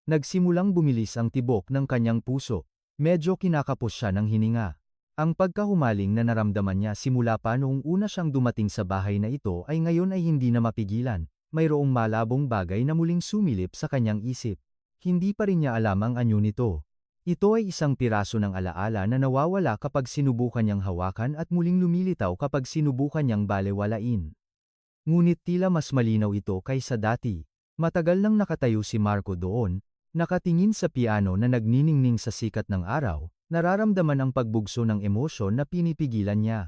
Nagsimulang bumilis ang tibok ng kanyang puso. Medyo kinakapos siya ng hininga. Ang pagkahumaling na naramdaman niya simula pa noong una siyang dumating sa bahay na ito ay ngayon ay hindi na mapigilan. Mayroong malabong bagay na muling sumilip sa kanyang isip. Hindi pa rin niya alam ang anyo nito. Ito ay isang piraso ng alaala na nawawala kapag sinubukan niyang hawakan at muling lumilitaw kapag sinubukan niyang balewalain. Ngunit tila mas malinaw ito kaysa dati. Matagal nang nakatayo si Marco doon, nakatingin sa piano na nagniningning sa sikat ng araw, nararamdaman ang pagbugso ng emosyon na pinipigilan niya.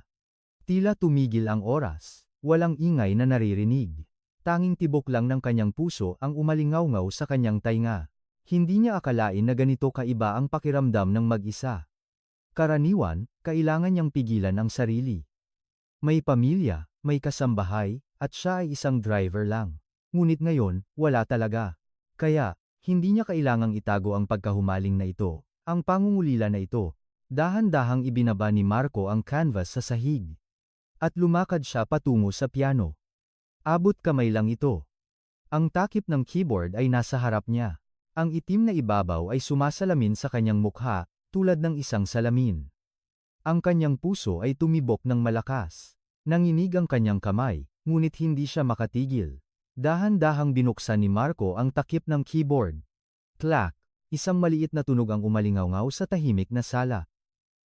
Tila tumigil ang oras, walang ingay na naririnig. Tanging tibok lang ng kanyang puso ang umalingaw-ngaw sa kanyang tainga. Hindi niya akalain na ganito kaiba ang pakiramdam ng mag-isa. Karaniwan, kailangan niyang pigilan ang sarili. May pamilya, may kasambahay, at siya ay isang driver lang. Ngunit ngayon, wala talaga. Kaya, hindi niya kailangang itago ang pagkahumaling na ito. Ang pangungulila na ito. Dahan-dahang ibinaba ni Marco ang canvas sa sahig. At lumakad siya patungo sa piano. Abot kamay lang ito. Ang takip ng keyboard ay nasa harap niya. Ang itim na ibabaw ay sumasalamin sa kanyang mukha, tulad ng isang salamin. Ang kanyang puso ay tumibok ng malakas. Nanginig ang kanyang kamay, ngunit hindi siya makatigil. Dahan-dahang binuksan ni Marco ang takip ng keyboard. Clack! Isang maliit na tunog ang umalingaw-ngaw sa tahimik na sala.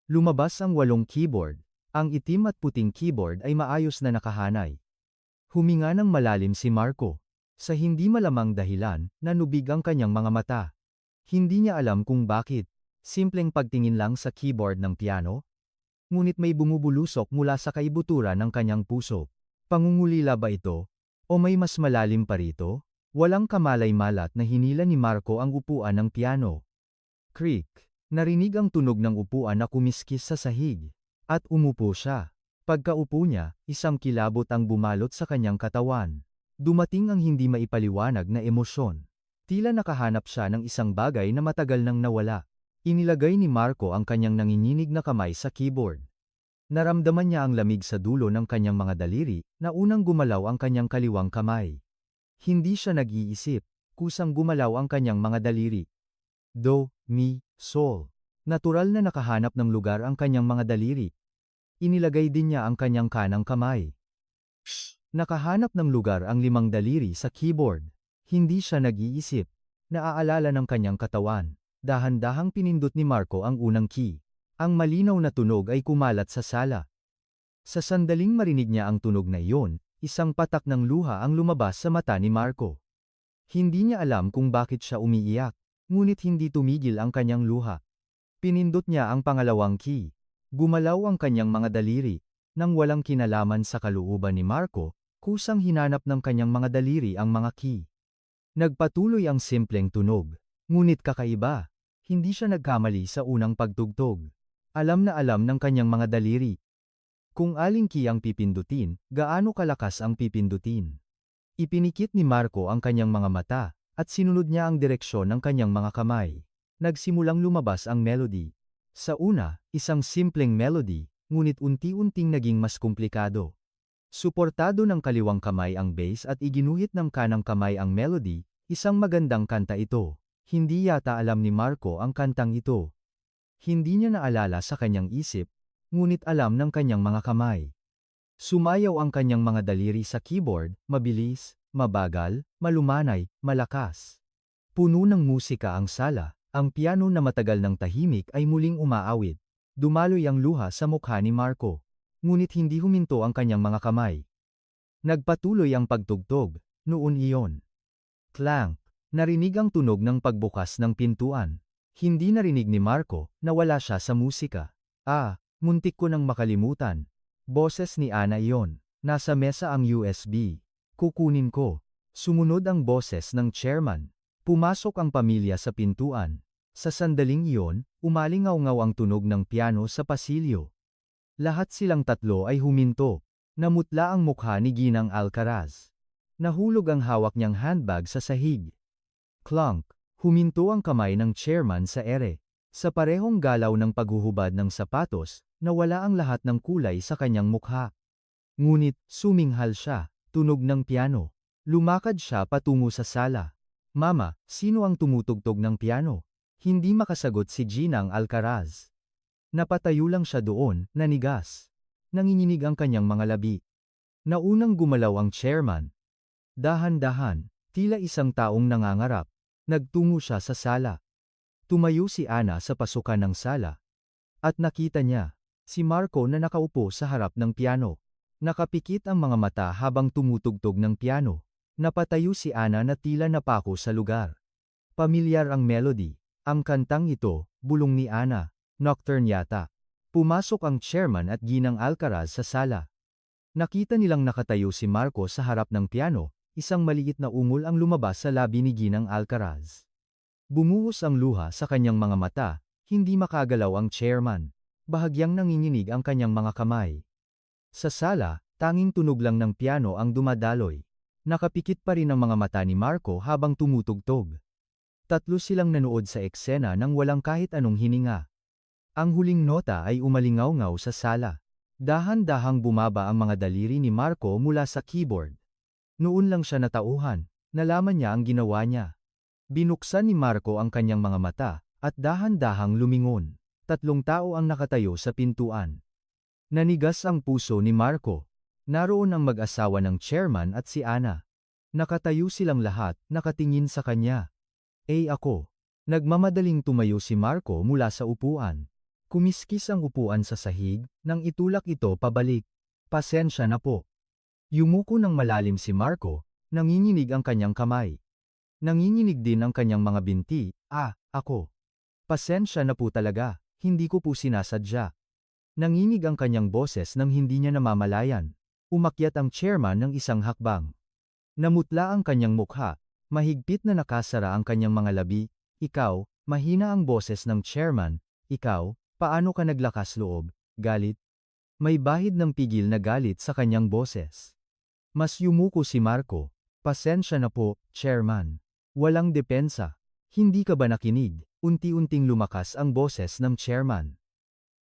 Lumabas ang 8 keyboard. Ang itim at puting keyboard ay maayos na nakahanay. Huminga ng malalim si Marco. Sa hindi malamang dahilan, nanubig ang kanyang mga mata. Hindi niya alam kung bakit. Simpleng pagtingin lang sa keyboard ng piano. Ngunit may bumubulusok mula sa kaibuturan ng kanyang puso. Pangungulila ba ito? O may mas malalim pa rito? Walang kamalay-malat na hinila ni Marco ang upuan ng piano. Creak! Narinig ang tunog ng upuan na kumiskis sa sahig. At umupo siya. Pagkaupo niya, isang kilabot ang bumalot sa kanyang katawan. Dumating ang hindi maipaliwanag na emosyon. Tila nakahanap siya ng isang bagay na matagal nang nawala. Inilagay ni Marco ang kanyang nanginginig na kamay sa keyboard. Naramdaman niya ang lamig sa dulo ng kanyang mga daliri, na unang gumalaw ang kanyang kaliwang kamay. Hindi siya nag-iisip, kusang gumalaw ang kanyang mga daliri. Do, mi, sol. Natural na nakahanap ng lugar ang kanyang mga daliri. Inilagay din niya ang kanyang kanang kamay. Nakahanap ng lugar ang 5 daliri sa keyboard. Hindi siya nag-iisip. Naaalala ng kanyang katawan. Dahan-dahang pinindot ni Marco ang unang key. Ang malinaw na tunog ay kumalat sa sala. Sa sandaling marinig niya ang tunog na iyon, isang patak ng luha ang lumabas sa mata ni Marco. Hindi niya alam kung bakit siya umiiyak, ngunit hindi tumigil ang kanyang luha. Pinindot niya ang pangalawang key. Gumalaw ang kanyang mga daliri. Nang walang kinalaman sa kalooban ni Marco, kusang hinanap ng kanyang mga daliri ang mga key. Nagpatuloy ang simpleng tunog. Ngunit kakaiba. Hindi siya nagkamali sa unang pagtugtog. Alam na alam ng kanyang mga daliri. Kung aling key ang pipindutin, gaano kalakas ang pipindutin. Ipinikit ni Marco ang kanyang mga mata, at sinunod niya ang direksyon ng kanyang mga kamay. Nagsimulang lumabas ang melody. Sa una, isang simpleng melody, ngunit unti-unting naging mas komplikado. Suportado ng kaliwang kamay ang bass at iginuhit ng kanang kamay ang melody, isang magandang kanta ito. Hindi yata alam ni Marco ang kantang ito. Hindi niya naalala sa kanyang isip, ngunit alam ng kanyang mga kamay. Sumayaw ang kanyang mga daliri sa keyboard, mabilis, mabagal, malumanay, malakas. Puno ng musika ang sala, ang piano na matagal ng tahimik ay muling umaawit. Dumaloy ang luha sa mukha ni Marco. Ngunit hindi huminto ang kanyang mga kamay. Nagpatuloy ang pagtugtog, noon iyon. Clank! Narinig ang tunog ng pagbukas ng pintuan. Hindi narinig ni Marco, na wala siya sa musika. Muntik ko nang makalimutan. Boses ni Ana iyon. Nasa mesa ang USB. Kukunin ko. Sumunod ang boses ng chairman. Pumasok ang pamilya sa pintuan. Sa sandaling iyon, umalingaw-ngaw ang tunog ng piano sa pasilyo. Lahat silang tatlo ay huminto. Namutla ang mukha ni Ginang Alcaraz. Nahulog ang hawak niyang handbag sa sahig. Clunk! Huminto ang kamay ng chairman sa ere. Sa parehong galaw ng paghuhubad ng sapatos, nawala ang lahat ng kulay sa kanyang mukha. Ngunit, suminghal siya, tunog ng piano. Lumakad siya patungo sa sala. Mama, sino ang tumutugtog ng piano? Hindi makasagot si Ginang Alcaraz. Napatayo lang siya doon, nanigas. Nanginginig ang kanyang mga labi. Naunang gumalaw ang chairman. Dahan-dahan, tila isang taong nangangarap. Nagtungo siya sa sala. Tumayo si Ana sa pasukan ng sala. At nakita niya, si Marco na nakaupo sa harap ng piano. Nakapikit ang mga mata habang tumutugtog ng piano. Napatayo si Ana na tila napako sa lugar. Pamilyar ang melody. Ang kantang ito, bulong ni Ana. Nocturne yata. Pumasok ang chairman at Ginang Alcaraz sa sala. Nakita nilang nakatayo si Marco sa harap ng piano, isang maliit na ungol ang lumabas sa labi ni Ginang Alcaraz. Bumuhos ang luha sa kanyang mga mata, hindi makagalaw ang chairman. Bahagyang nanginginig ang kanyang mga kamay. Sa sala, tanging tunog lang ng piano ang dumadaloy. Nakapikit pa rin ang mga mata ni Marco habang tumutugtog. Tatlo silang nanood sa eksena nang walang kahit anong hininga. Ang huling nota ay umalingaw-ngaw sa sala. Dahan-dahang bumaba ang mga daliri ni Marco mula sa keyboard. Noon lang siya natauhan, nalaman niya ang ginawa niya. Binuksan ni Marco ang kanyang mga mata, at dahan-dahang lumingon. Tatlong tao ang nakatayo sa pintuan. Nanigas ang puso ni Marco. Naroon ang mag-asawa ng chairman at si Ana. Nakatayo silang lahat, nakatingin sa kanya. Ako. Nagmamadaling tumayo si Marco mula sa upuan. Kumiskis ang upuan sa sahig, nang itulak ito pabalik. Pasensya na po. Yumuko ng malalim si Marco, nanginginig ang kanyang kamay. Nanginginig din ang kanyang mga binti, ako. Pasensya na po talaga, hindi ko po sinasadya. Nanginig ang kanyang boses nang hindi niya namamalayan. Umakyat ang chairman ng isang hakbang. Namutla ang kanyang mukha, mahigpit na nakasara ang kanyang mga labi. Ikaw, mahina ang boses ng chairman. Ikaw, paano ka naglakas loob? Galit? May bahid ng pigil na galit sa kanyang boses. Mas yumuko si Marco. Pasensya na po, chairman. Walang depensa. Hindi ka ba nakinig? Unti-unting lumakas ang boses ng chairman.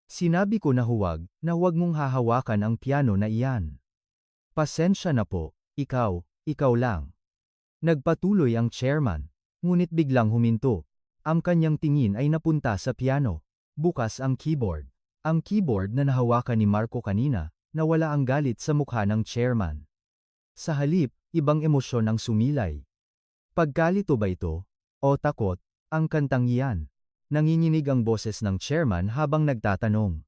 Sinabi ko na huwag mong hahawakan ang piano na iyan. Pasensya na po, ikaw lang. Nagpatuloy ang chairman, ngunit biglang huminto. Ang kanyang tingin ay napunta sa piano. Bukas ang keyboard. Ang keyboard na nahawakan ni Marco kanina, nawala ang galit sa mukha ng chairman. Sa halip, ibang emosyon ang sumilay. Pagkalito ba ito? O takot? Ang kantang iyan. Nanginginig ang boses ng chairman habang nagtatanong.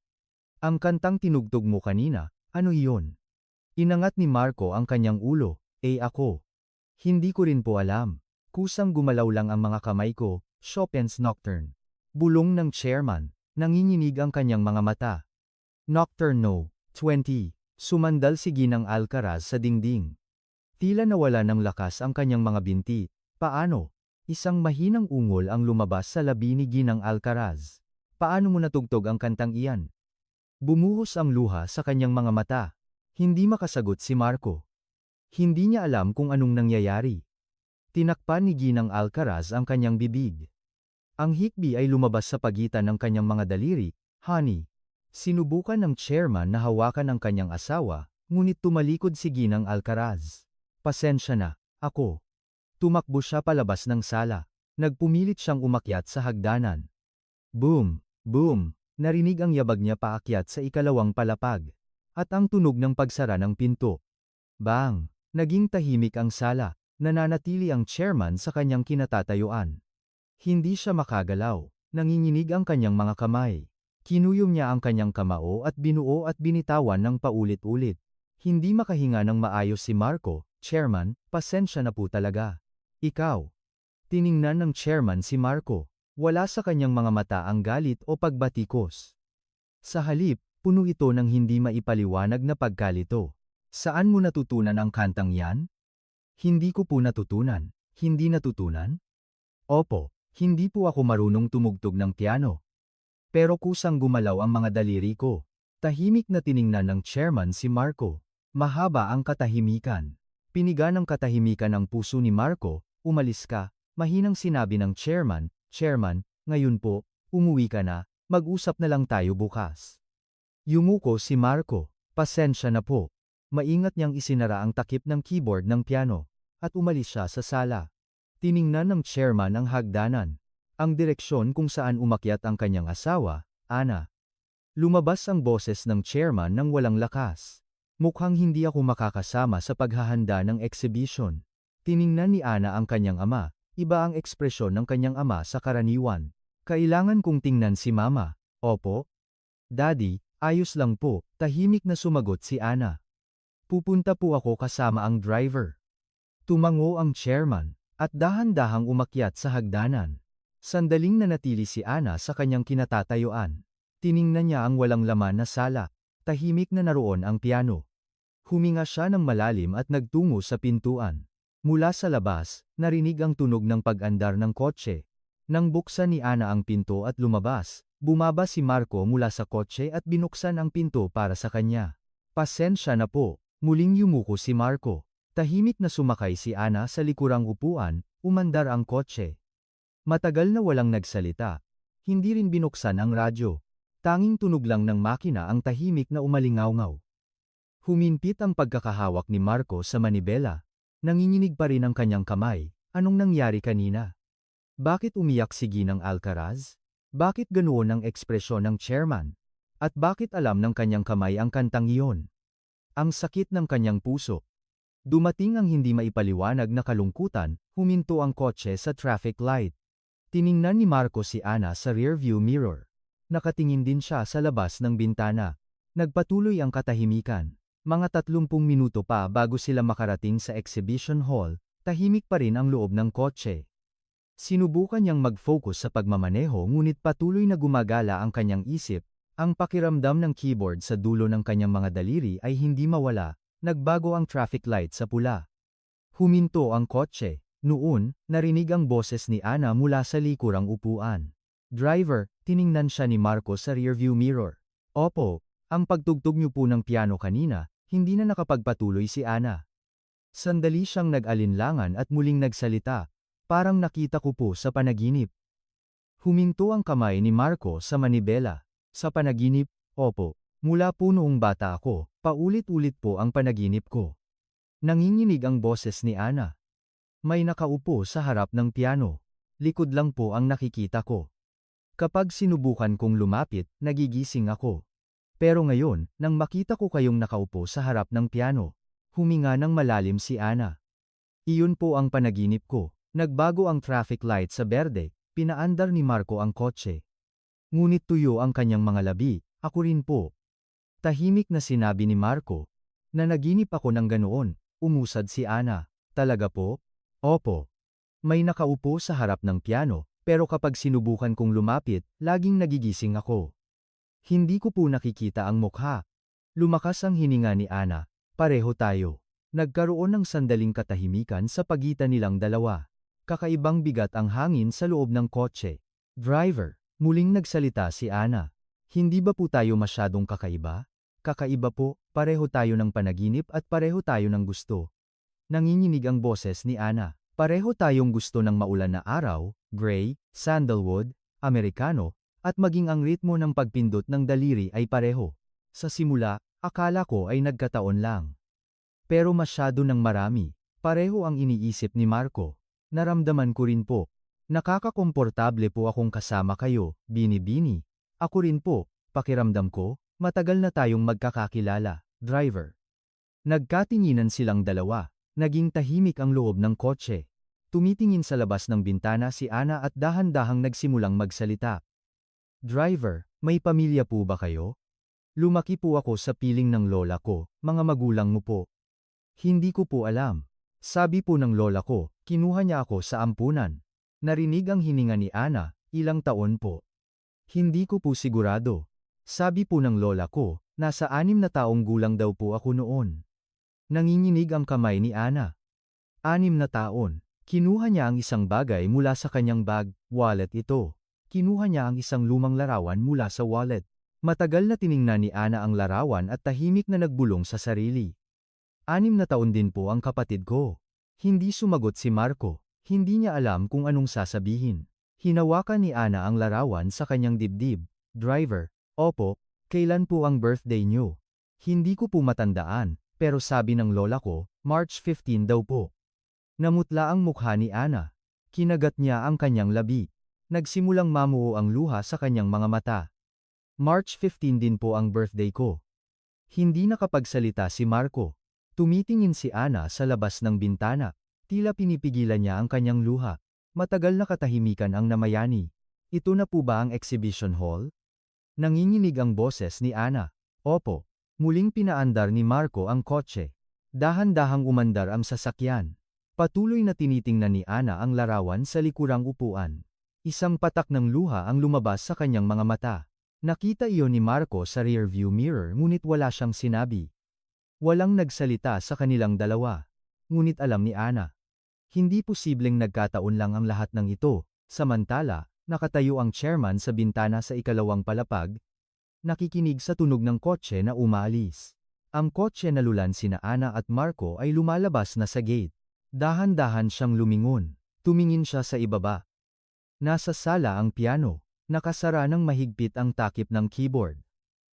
Ang kantang tinugtog mo kanina, ano iyon? Inangat ni Marco ang kanyang ulo. Ako. Hindi ko rin po alam. Kusang gumalaw lang ang mga kamay ko. Chopin's Nocturne. Bulong ng chairman. Nanginginig ang kanyang mga mata. Nocturne no. 20. Sumandal si Ginang Alcaraz sa dingding. Tila nawala ng lakas ang kanyang mga binti. Paano? Isang mahinang ungol ang lumabas sa labi ni Ginang Alcaraz. Paano mo natugtog ang kantang iyan? Bumuhos ang luha sa kanyang mga mata. Hindi makasagot si Marco. Hindi niya alam kung anong nangyayari. Tinakpan ni Ginang Alcaraz ang kanyang bibig. Ang hikbi ay lumabas sa pagitan ng kanyang mga daliri. Honey. Sinubukan ng chairman na hawakan ang kanyang asawa, ngunit tumalikod si Ginang Alcaraz. Pasensya na, ako. Tumakbo siya palabas ng sala. Nagpumilit siyang umakyat sa hagdanan. Boom! Boom! Narinig ang yabag niya paakyat sa ikalawang palapag. At ang tunog ng pagsara ng pinto. Bang! Naging tahimik ang sala. Nananatili ang chairman sa kanyang kinatatayuan. Hindi siya makagalaw. Nanginginig ang kanyang mga kamay. Kinuyom niya ang kanyang kamao at binuo at binitawan ng paulit-ulit. Hindi makahinga ng maayos si Marco. Chairman, pasensya na po talaga. Ikaw. Tiningnan ng chairman si Marco. Wala sa kanyang mga mata ang galit o pagbatikos. Sa halip, puno ito ng hindi maipaliwanag na pagkalito. Saan mo natutunan ang kantang yan? Hindi ko po natutunan. Hindi natutunan? Opo, hindi po ako marunong tumugtog ng piano. Pero kusang gumalaw ang mga daliri ko. Tahimik na tiningnan ng chairman si Marco. Mahaba ang katahimikan. Piniga ng katahimikan ang puso ni Marco. Umalis ka, mahinang sinabi ng chairman. Chairman, ngayon po, umuwi ka na, mag-usap na lang tayo bukas. Yumuko si Marco. Pasensya na po. Maingat niyang isinara ang takip ng keyboard ng piano, at umalis siya sa sala. Tiningnan ng chairman ang hagdanan. Ang direksyon kung saan umakyat ang kanyang asawa, Ana. Lumabas ang boses ng chairman ng walang lakas. Mukhang hindi ako makakasama sa paghahanda ng exhibition. Tiningnan ni Ana ang kanyang ama, iba ang ekspresyon ng kanyang ama sa karaniwan. Kailangan kong tingnan si mama. Opo? Daddy, ayos lang po, tahimik na sumagot si Ana. Pupunta po ako kasama ang driver. Tumango ang chairman, at dahan-dahang umakyat sa hagdanan. Sandaling nanatili si Ana sa kanyang kinatatayuan. Tiningnan niya ang walang laman na sala. Tahimik na naroon ang piano. Huminga siya ng malalim at nagtungo sa pintuan. Mula sa labas, narinig ang tunog ng pag-andar ng kotse. Nang buksan ni Ana ang pinto at lumabas, bumaba si Marco mula sa kotse at binuksan ang pinto para sa kanya. Pasensya na po, muling yumuko si Marco. Tahimik na sumakay si Ana sa likurang upuan, umandar ang kotse. Matagal na walang nagsalita. Hindi rin binuksan ang radyo. Tanging tunog lang ng makina ang tahimik na umalingaw-ngaw. Huminpit ang pagkakahawak ni Marco sa manibela. Nanginginig pa rin ang kanyang kamay. Anong nangyari kanina? Bakit umiyak si Ginang Alcaraz? Bakit ganoon ang ekspresyon ng chairman? At bakit alam ng kanyang kamay ang kantang iyon? Ang sakit ng kanyang puso. Dumating ang hindi maipaliwanag na kalungkutan, huminto ang kotse sa traffic light. Tiningnan ni Marco si Ana sa rearview mirror. Nakatingin din siya sa labas ng bintana. Nagpatuloy ang katahimikan. Mga 30 minuto pa bago sila makarating sa exhibition hall, tahimik pa rin ang loob ng kotse. Sinubukan niyang mag-focus sa pagmamaneho ngunit patuloy na gumagala ang kanyang isip, ang pakiramdam ng keyboard sa dulo ng kanyang mga daliri ay hindi mawala, nagbago ang traffic light sa pula. Huminto ang kotse. Noon, narinig ang boses ni Ana mula sa likurang upuan. Driver, tiningnan siya ni Marco sa rearview mirror. Opo, ang pagtugtog niyo po ng piano kanina, hindi na nakapagpatuloy si Ana. Sandali siyang nag-alinlangan at muling nagsalita, parang nakita ko po sa panaginip. Huminto ang kamay ni Marco sa manibela. Sa panaginip, opo, mula po noong bata ako, paulit-ulit po ang panaginip ko. Nanginginig ang boses ni Ana. May nakaupo sa harap ng piano. Likod lang po ang nakikita ko. Kapag sinubukan kong lumapit, nagigising ako. Pero ngayon, nang makita ko kayong nakaupo sa harap ng piano, huminga ng malalim si Ana. Iyon po ang panaginip ko. Nagbago ang traffic light sa berde, pinaandar ni Marco ang kotse. Ngunit tuyo ang kanyang mga labi, ako rin po. Tahimik na sinabi ni Marco, na naginip ako ng ganoon, umusad si Ana. Talaga po? Opo. May nakaupo sa harap ng piano. Pero kapag sinubukan kong lumapit, laging nagigising ako. Hindi ko po nakikita ang mukha. Lumakas ang hininga ni Ana. Pareho tayo. Nagkaroon ng sandaling katahimikan sa pagitan nilang dalawa. Kakaibang bigat ang hangin sa loob ng kotse. Driver, muling nagsalita si Ana. Hindi ba po tayo masyadong kakaiba? Kakaiba po, pareho tayo ng panaginip at pareho tayo ng gusto. Nanginginig ang boses ni Ana. Pareho tayong gusto ng maulan na araw, gray, sandalwood, Amerikano, at maging ang ritmo ng pagpindot ng daliri ay pareho. Sa simula, akala ko ay nagkataon lang. Pero masyado ng marami. Pareho ang iniisip ni Marco. Naramdaman ko rin po. Nakakakomportable po akong kasama kayo, bini-bini. Ako rin po, pakiramdam ko, matagal na tayong magkakakilala, driver. Nagkatinginan silang dalawa. Naging tahimik ang loob ng kotse. Tumitingin sa labas ng bintana si Ana at dahan-dahang nagsimulang magsalita. Driver, may pamilya po ba kayo? Lumaki po ako sa piling ng lola ko, mga magulang mo po. Hindi ko po alam. Sabi po ng lola ko, kinuha niya ako sa ampunan. Narinig ang hininga ni Ana, ilang taon po. Hindi ko po sigurado. Sabi po ng lola ko, nasa 6 na taong gulang daw po ako noon. Nanginginig ang kamay ni Ana. 6 na taon. Kinuha niya ang isang bagay mula sa kanyang bag, wallet ito. Kinuha niya ang isang lumang larawan mula sa wallet. Matagal na tiningnan ni Ana ang larawan at tahimik na nagbulong sa sarili. 6 na taon din po ang kapatid ko. Hindi sumagot si Marco. Hindi niya alam kung anong sasabihin. Hinawakan ni Ana ang larawan sa kanyang dibdib. Driver, opo, kailan po ang birthday niyo? Hindi ko po matandaan. Pero sabi ng lola ko, March 15 daw po. Namutla ang mukha ni Ana. Kinagat niya ang kanyang labi. Nagsimulang mamuo ang luha sa kanyang mga mata. March 15 din po ang birthday ko. Hindi nakapagsalita si Marco. Tumitingin si Ana sa labas ng bintana. Tila pinipigilan niya ang kanyang luha. Matagal na katahimikan ang namayani. Ito na po ba ang exhibition hall? Nanginginig ang boses ni Ana. Opo. Muling pinaandar ni Marco ang kotse. Dahan-dahang umandar ang sasakyan. Patuloy na tinitingnan ni Ana ang larawan sa likurang upuan. Isang patak ng luha ang lumabas sa kanyang mga mata. Nakita iyon ni Marco sa rearview mirror ngunit wala siyang sinabi. Walang nagsalita sa kanilang dalawa. Ngunit alam ni Ana. Hindi posibleng nagkataon lang ang lahat ng ito. Samantala, nakatayo ang chairman sa bintana sa ikalawang palapag. Nakikinig sa tunog ng kotse na umaalis. Ang kotse na lulan sina Ana at Marco ay lumalabas na sa gate. Dahan-dahan siyang lumingon. Tumingin siya sa ibaba. Nasa sala ang piano. Nakasara ng mahigpit ang takip ng keyboard.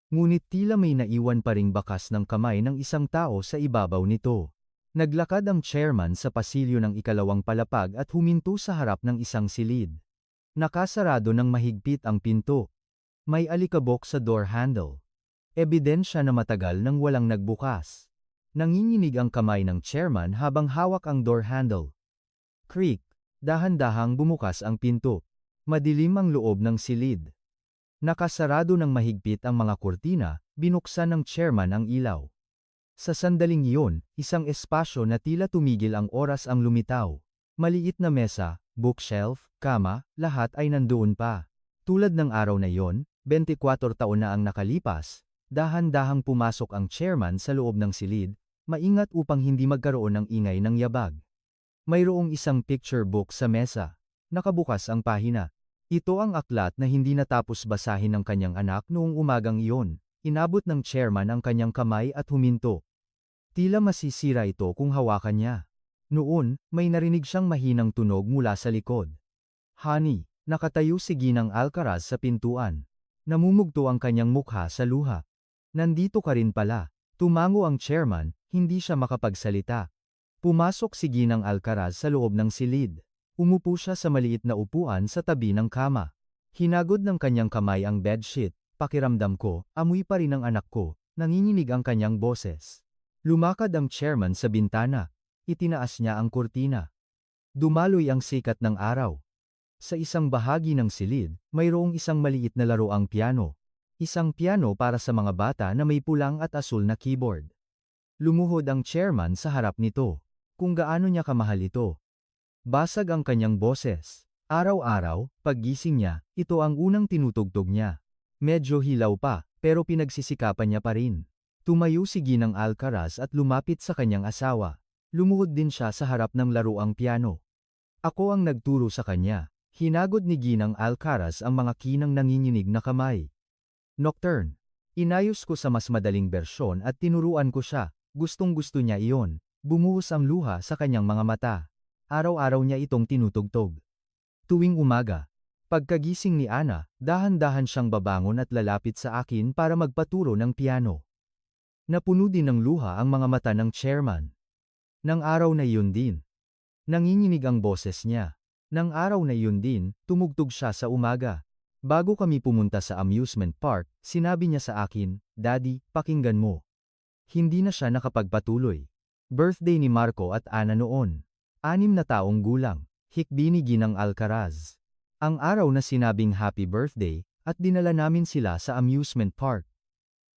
Ngunit tila may naiwan pa ring bakas ng kamay ng isang tao sa ibabaw nito. Naglakad ang chairman sa pasilyo ng ikalawang palapag at huminto sa harap ng isang silid. Nakasarado ng mahigpit ang pinto. May alikabok sa door handle. Ebidensya na matagal nang walang nagbukas. Nanginginig ang kamay ng chairman habang hawak ang door handle. Creak. Dahan-dahang bumukas ang pinto. Madilim ang loob ng silid. Nakasarado ng mahigpit ang mga kurtina, binuksan ng chairman ang ilaw. Sa sandaling iyon, isang espasyo na tila tumigil ang oras ang lumitaw. Maliit na mesa, bookshelf, kama, lahat ay nandoon pa. Tulad ng araw na iyon, 24 taon na ang nakalipas, dahan-dahang pumasok ang chairman sa loob ng silid, maingat upang hindi magkaroon ng ingay ng yabag. Mayroong isang picture book sa mesa. Nakabukas ang pahina. Ito ang aklat na hindi natapos basahin ng kanyang anak noong umagang iyon. Inabot ng chairman ang kanyang kamay at huminto. Tila masisira ito kung hawakan niya. Noon, may narinig siyang mahinang tunog mula sa likod. Honey, nakatayo si Ginang Alcaraz sa pintuan. Namumugto ang kanyang mukha sa luha. Nandito ka rin pala. Tumango ang chairman, hindi siya makapagsalita. Pumasok si Ginang Alcaraz sa loob ng silid. Umupo siya sa maliit na upuan sa tabi ng kama. Hinagod ng kanyang kamay ang bedsheet. Pakiramdam ko, amoy pa rin ang anak ko. Nanginginig ang kanyang boses. Lumakad ang chairman sa bintana. Itinaas niya ang kurtina. Dumaloy ang sikat ng araw. Sa isang bahagi ng silid, mayroong isang maliit na laruang piano. Isang piano para sa mga bata na may pulang at asul na keyboard. Lumuhod ang chairman sa harap nito. Kung gaano niya kamahal ito. Basag ang kanyang boses. Araw-araw, paggising niya, ito ang unang tinutugtog niya. Medyo hilaw pa, pero pinagsisikapan niya pa rin. Tumayo si Ginang Alcaraz at lumapit sa kanyang asawa. Lumuhod din siya sa harap ng laruang piano. Ako ang nagturo sa kanya. Hinagod ni Ginang Alcaraz ang mga kinang nanginginig na kamay. Nocturne. Inayos ko sa mas madaling bersyon at tinuruan ko siya. Gustong-gusto niya iyon. Bumuhos ang luha sa kanyang mga mata. Araw-araw niya itong tinutugtog. Tuwing umaga, pagkagising ni Ana, dahan-dahan siyang babangon at lalapit sa akin para magpaturo ng piano. Napuno din ng luha ang mga mata ng chairman. Nang araw na iyon din. Nanginginig ang boses niya. Nang araw na iyon din, tumugtog siya sa umaga. Bago kami pumunta sa amusement park, sinabi niya sa akin, Daddy, pakinggan mo. Hindi na siya nakapagpatuloy. Birthday ni Marco at Ana noon. 6 na taong gulang, hikbi ni Ginang Alcaraz. Ang araw na sinabing happy birthday, at dinala namin sila sa amusement park.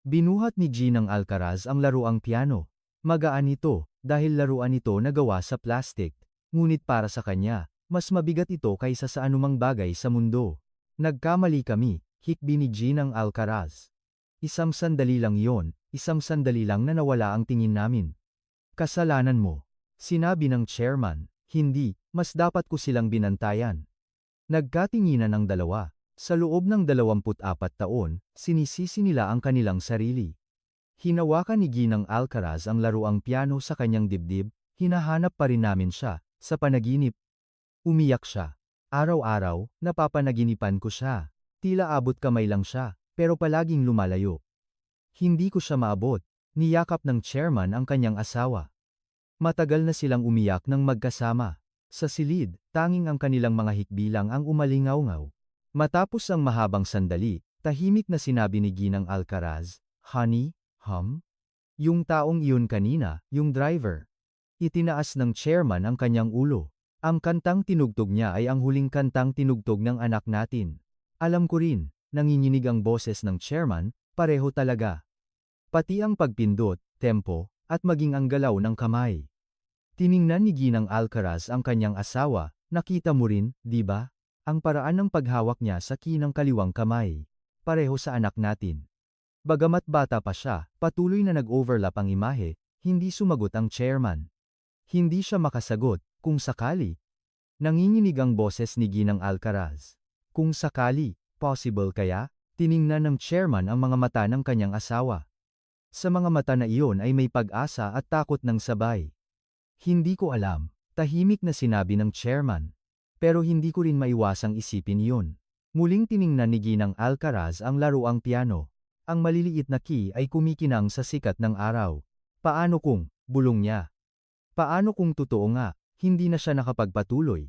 Binuhat ni Ginang Alcaraz ang laruang piano. Magaan ito, dahil laruan ito na gawa sa plastic. Ngunit para sa kanya, mas mabigat ito kaysa sa anumang bagay sa mundo. Nagkamali kami, hikbi ni Ginang Alcaraz. Isang sandali lang yon, isang sandali lang na nawala ang tingin namin. Kasalanan mo. Sinabi ng chairman, hindi, mas dapat ko silang binantayan. Nagkatinginan ang dalawa. Sa loob ng 24 taon, sinisisi nila ang kanilang sarili. Hinawakan ni Ginang Alcaraz ang laruang piano sa kanyang dibdib, hinahanap pa rin namin siya, sa panaginip. Umiyak siya. Araw-araw, napapanaginipan ko siya. Tila abot kamay lang siya, pero palaging lumalayo. Hindi ko siya maabot. Niyakap ng chairman ang kanyang asawa. Matagal na silang umiyak ng magkasama. Sa silid, tanging ang kanilang mga hikbilang ang umalingaw-ngaw. Matapos ang mahabang sandali, tahimik na sinabi ni Ginang Alcaraz, "Honey, Yung taong iyon kanina, yung driver." Itinaas ng chairman ang kanyang ulo. Ang kantang tinugtog niya ay ang huling kantang tinugtog ng anak natin. Alam ko rin, nanginginig ang boses ng chairman, pareho talaga. Pati ang pagpindot, tempo, at maging ang galaw ng kamay. Tiningnan ni Ginang Alcaraz ang kanyang asawa, nakita mo rin, di ba? Ang paraan ng paghawak niya sa kinang kaliwang kamay. Pareho sa anak natin. Bagamat bata pa siya, patuloy na nag-overlap ang imahe, hindi sumagot ang chairman. Hindi siya makasagot, kung sakali. Nanginginig ang boses ni Ginang Alcaraz. Kung sakali, possible kaya? Tiningnan ng chairman ang mga mata ng kanyang asawa. Sa mga mata na iyon ay may pag-asa at takot ng sabay. Hindi ko alam, tahimik na sinabi ng chairman. Pero hindi ko rin maiwasang isipin iyon. Muling tiningnan ni Ginang Alcaraz ang laruang piano. Ang maliliit na key ay kumikinang sa sikat ng araw. Paano kung, bulong niya? Paano kung totoo nga, hindi na siya nakapagpatuloy?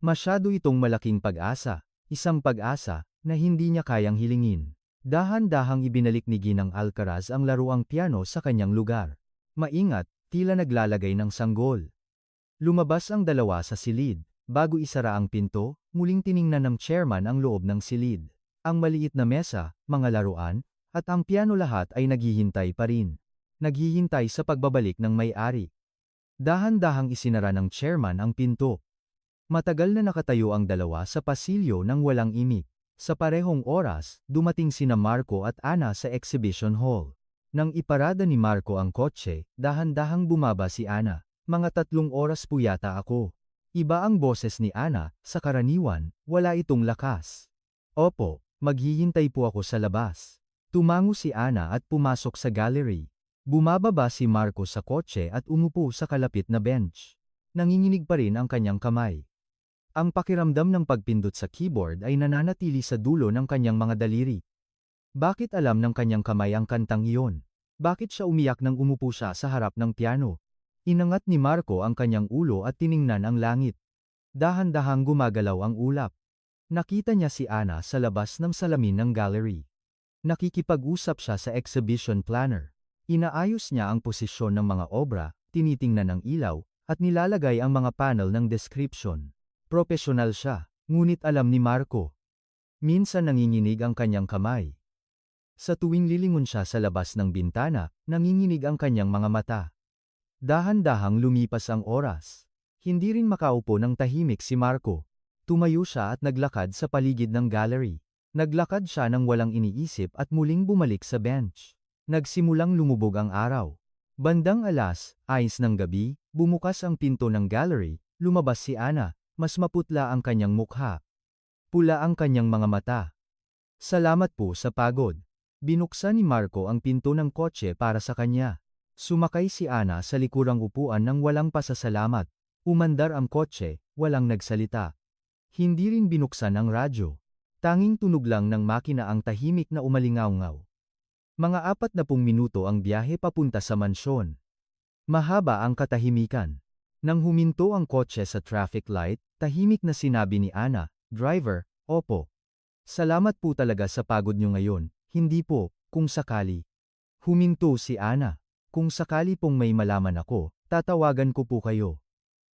Masyado itong malaking pag-asa, isang pag-asa, na hindi niya kayang hilingin. Dahan-dahang ibinalik ni Ginang Alcaraz ang laruang piano sa kanyang lugar. Maingat, tila naglalagay ng sanggol. Lumabas ang dalawa sa silid. Bago isara ang pinto, muling tiningnan ng chairman ang loob ng silid. Ang maliit na mesa, mga laruan, at ang piano lahat ay naghihintay pa rin. Naghihintay sa pagbabalik ng may-ari. Dahan-dahang isinara ng chairman ang pinto. Matagal na nakatayo ang dalawa sa pasilyo nang walang imik. Sa parehong oras, dumating sina Marco at Ana sa exhibition hall. Nang iparada ni Marco ang kotse, dahan-dahang bumaba si Ana. Mga 3 oras po yata ako. Iba ang boses ni Ana, sa karaniwan, wala itong lakas. Opo, maghihintay po ako sa labas. Tumango si Ana at pumasok sa gallery. Bumababa si Marco sa kotse at umupo sa kalapit na bench. Nanginginig pa rin ang kanyang kamay. Ang pakiramdam ng pagpindot sa keyboard ay nananatili sa dulo ng kanyang mga daliri. Bakit alam ng kanyang kamay ang kantang iyon? Bakit siya umiyak nang umupo siya sa harap ng piano? Inangat ni Marco ang kanyang ulo at tiningnan ang langit. Dahan-dahang gumagalaw ang ulap. Nakita niya si Ana sa labas ng salamin ng gallery. Nakikipag-usap siya sa exhibition planner. Inaayos niya ang posisyon ng mga obra, tinitingnan ang ilaw, at nilalagay ang mga panel ng description. Propesyonal siya, ngunit alam ni Marco. Minsan nanginginig ang kanyang kamay. Sa tuwing lilingon siya sa labas ng bintana, nanginginig ang kanyang mga mata. Dahan-dahang lumipas ang oras. Hindi rin makaupo ng tahimik si Marco. Tumayo siya at naglakad sa paligid ng gallery. Naglakad siya nang walang iniisip at muling bumalik sa bench. Nagsimulang lumubog ang araw. Bandang 6:00 ng gabi, bumukas ang pinto ng gallery, lumabas si Ana, mas maputla ang kanyang mukha. Pula ang kanyang mga mata. Salamat po sa pagod. Binuksan ni Marco ang pinto ng kotse para sa kanya. Sumakay si Ana sa likurang upuan nang walang pasasalamat. Umandar ang kotse, walang nagsalita. Hindi rin binuksan ang radyo. Tanging tunog lang ng makina ang tahimik na umalingaw-ngaw. Mga 40 minuto ang biyahe papunta sa mansyon. Mahaba ang katahimikan. Nang huminto ang kotse sa traffic light, tahimik na sinabi ni Ana, "Driver, opo. Salamat po talaga sa pagod niyo ngayon, hindi po, kung sakali." Huminto si Ana. "Kung sakali pong may malaman ako, tatawagan ko po kayo."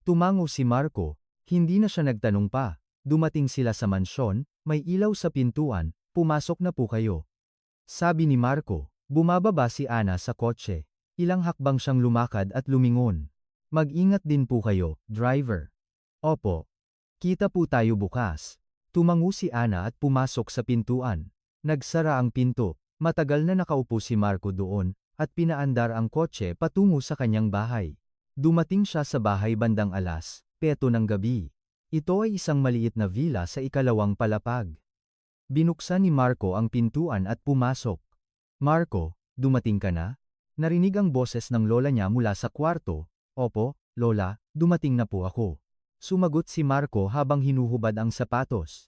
Tumango si Marco, hindi na siya nagtanong pa. Dumating sila sa mansyon, may ilaw sa pintuan, "Pumasok na po kayo." Sabi ni Marco. Bumababa si Ana sa kotse. Ilang hakbang siyang lumakad at lumingon. "Mag-ingat din po kayo, driver." "Opo. Kita po tayo bukas." Tumango si Ana at pumasok sa pintuan. Nagsara ang pinto. Matagal na nakaupo si Marco doon, at pinaandar ang kotse patungo sa kanyang bahay. Dumating siya sa bahay bandang 7:00 ng gabi. Ito ay isang maliit na villa sa ikalawang palapag. Binuksan ni Marco ang pintuan at pumasok. "Marco, dumating ka na?" Narinig ang boses ng lola niya mula sa kwarto. "Opo, lola, dumating na po ako." Sumagot si Marco habang hinuhubad ang sapatos.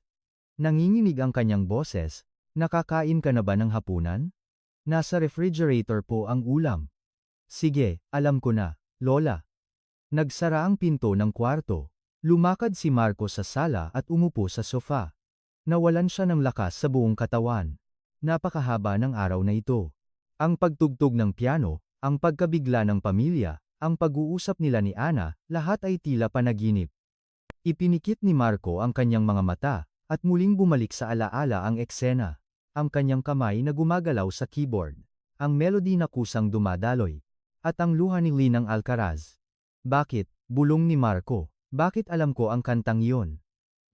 Nanginginig ang kanyang boses. "Nakakain ka na ba ng hapunan? Nasa refrigerator po ang ulam." "Sige, alam ko na, lola." Nagsara ang pinto ng kwarto. Lumakad si Marco sa sala at umupo sa sofa. Nawalan siya ng lakas sa buong katawan. Napakahaba ng araw na ito. Ang pagtugtog ng piano, ang pagkabigla ng pamilya, ang pag-uusap nila ni Ana, lahat ay tila panaginip. Ipinikit ni Marco ang kanyang mga mata, at muling bumalik sa alaala ang eksena. Ang kanyang kamay na gumagalaw sa keyboard. Ang melody na kusang dumadaloy. At ang luha ni Linang Alcaraz. Bakit? Bulong ni Marco. Bakit alam ko ang kantang iyon?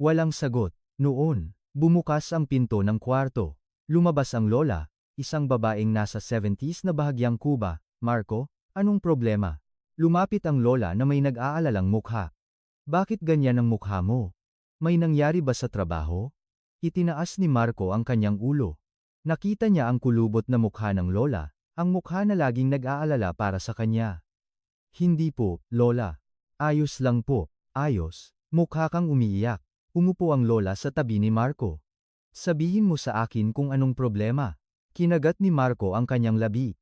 Walang sagot. Noon, bumukas ang pinto ng kwarto. Lumabas ang lola, isang babaeng nasa 70s na bahagyang kuba. Marco, anong problema? Lumapit ang lola na may nag-aalalang mukha. Bakit ganyan ang mukha mo? May nangyari ba sa trabaho? Itinaas ni Marco ang kanyang ulo. Nakita niya ang kulubot na mukha ng lola, ang mukha na laging nag-aalala para sa kanya. Hindi po, lola. Ayos lang po, ayos. Mukha kang umiiyak. Umupo ang lola sa tabi ni Marco. Sabihin mo sa akin kung anong problema. Kinagat ni Marco ang kanyang labi.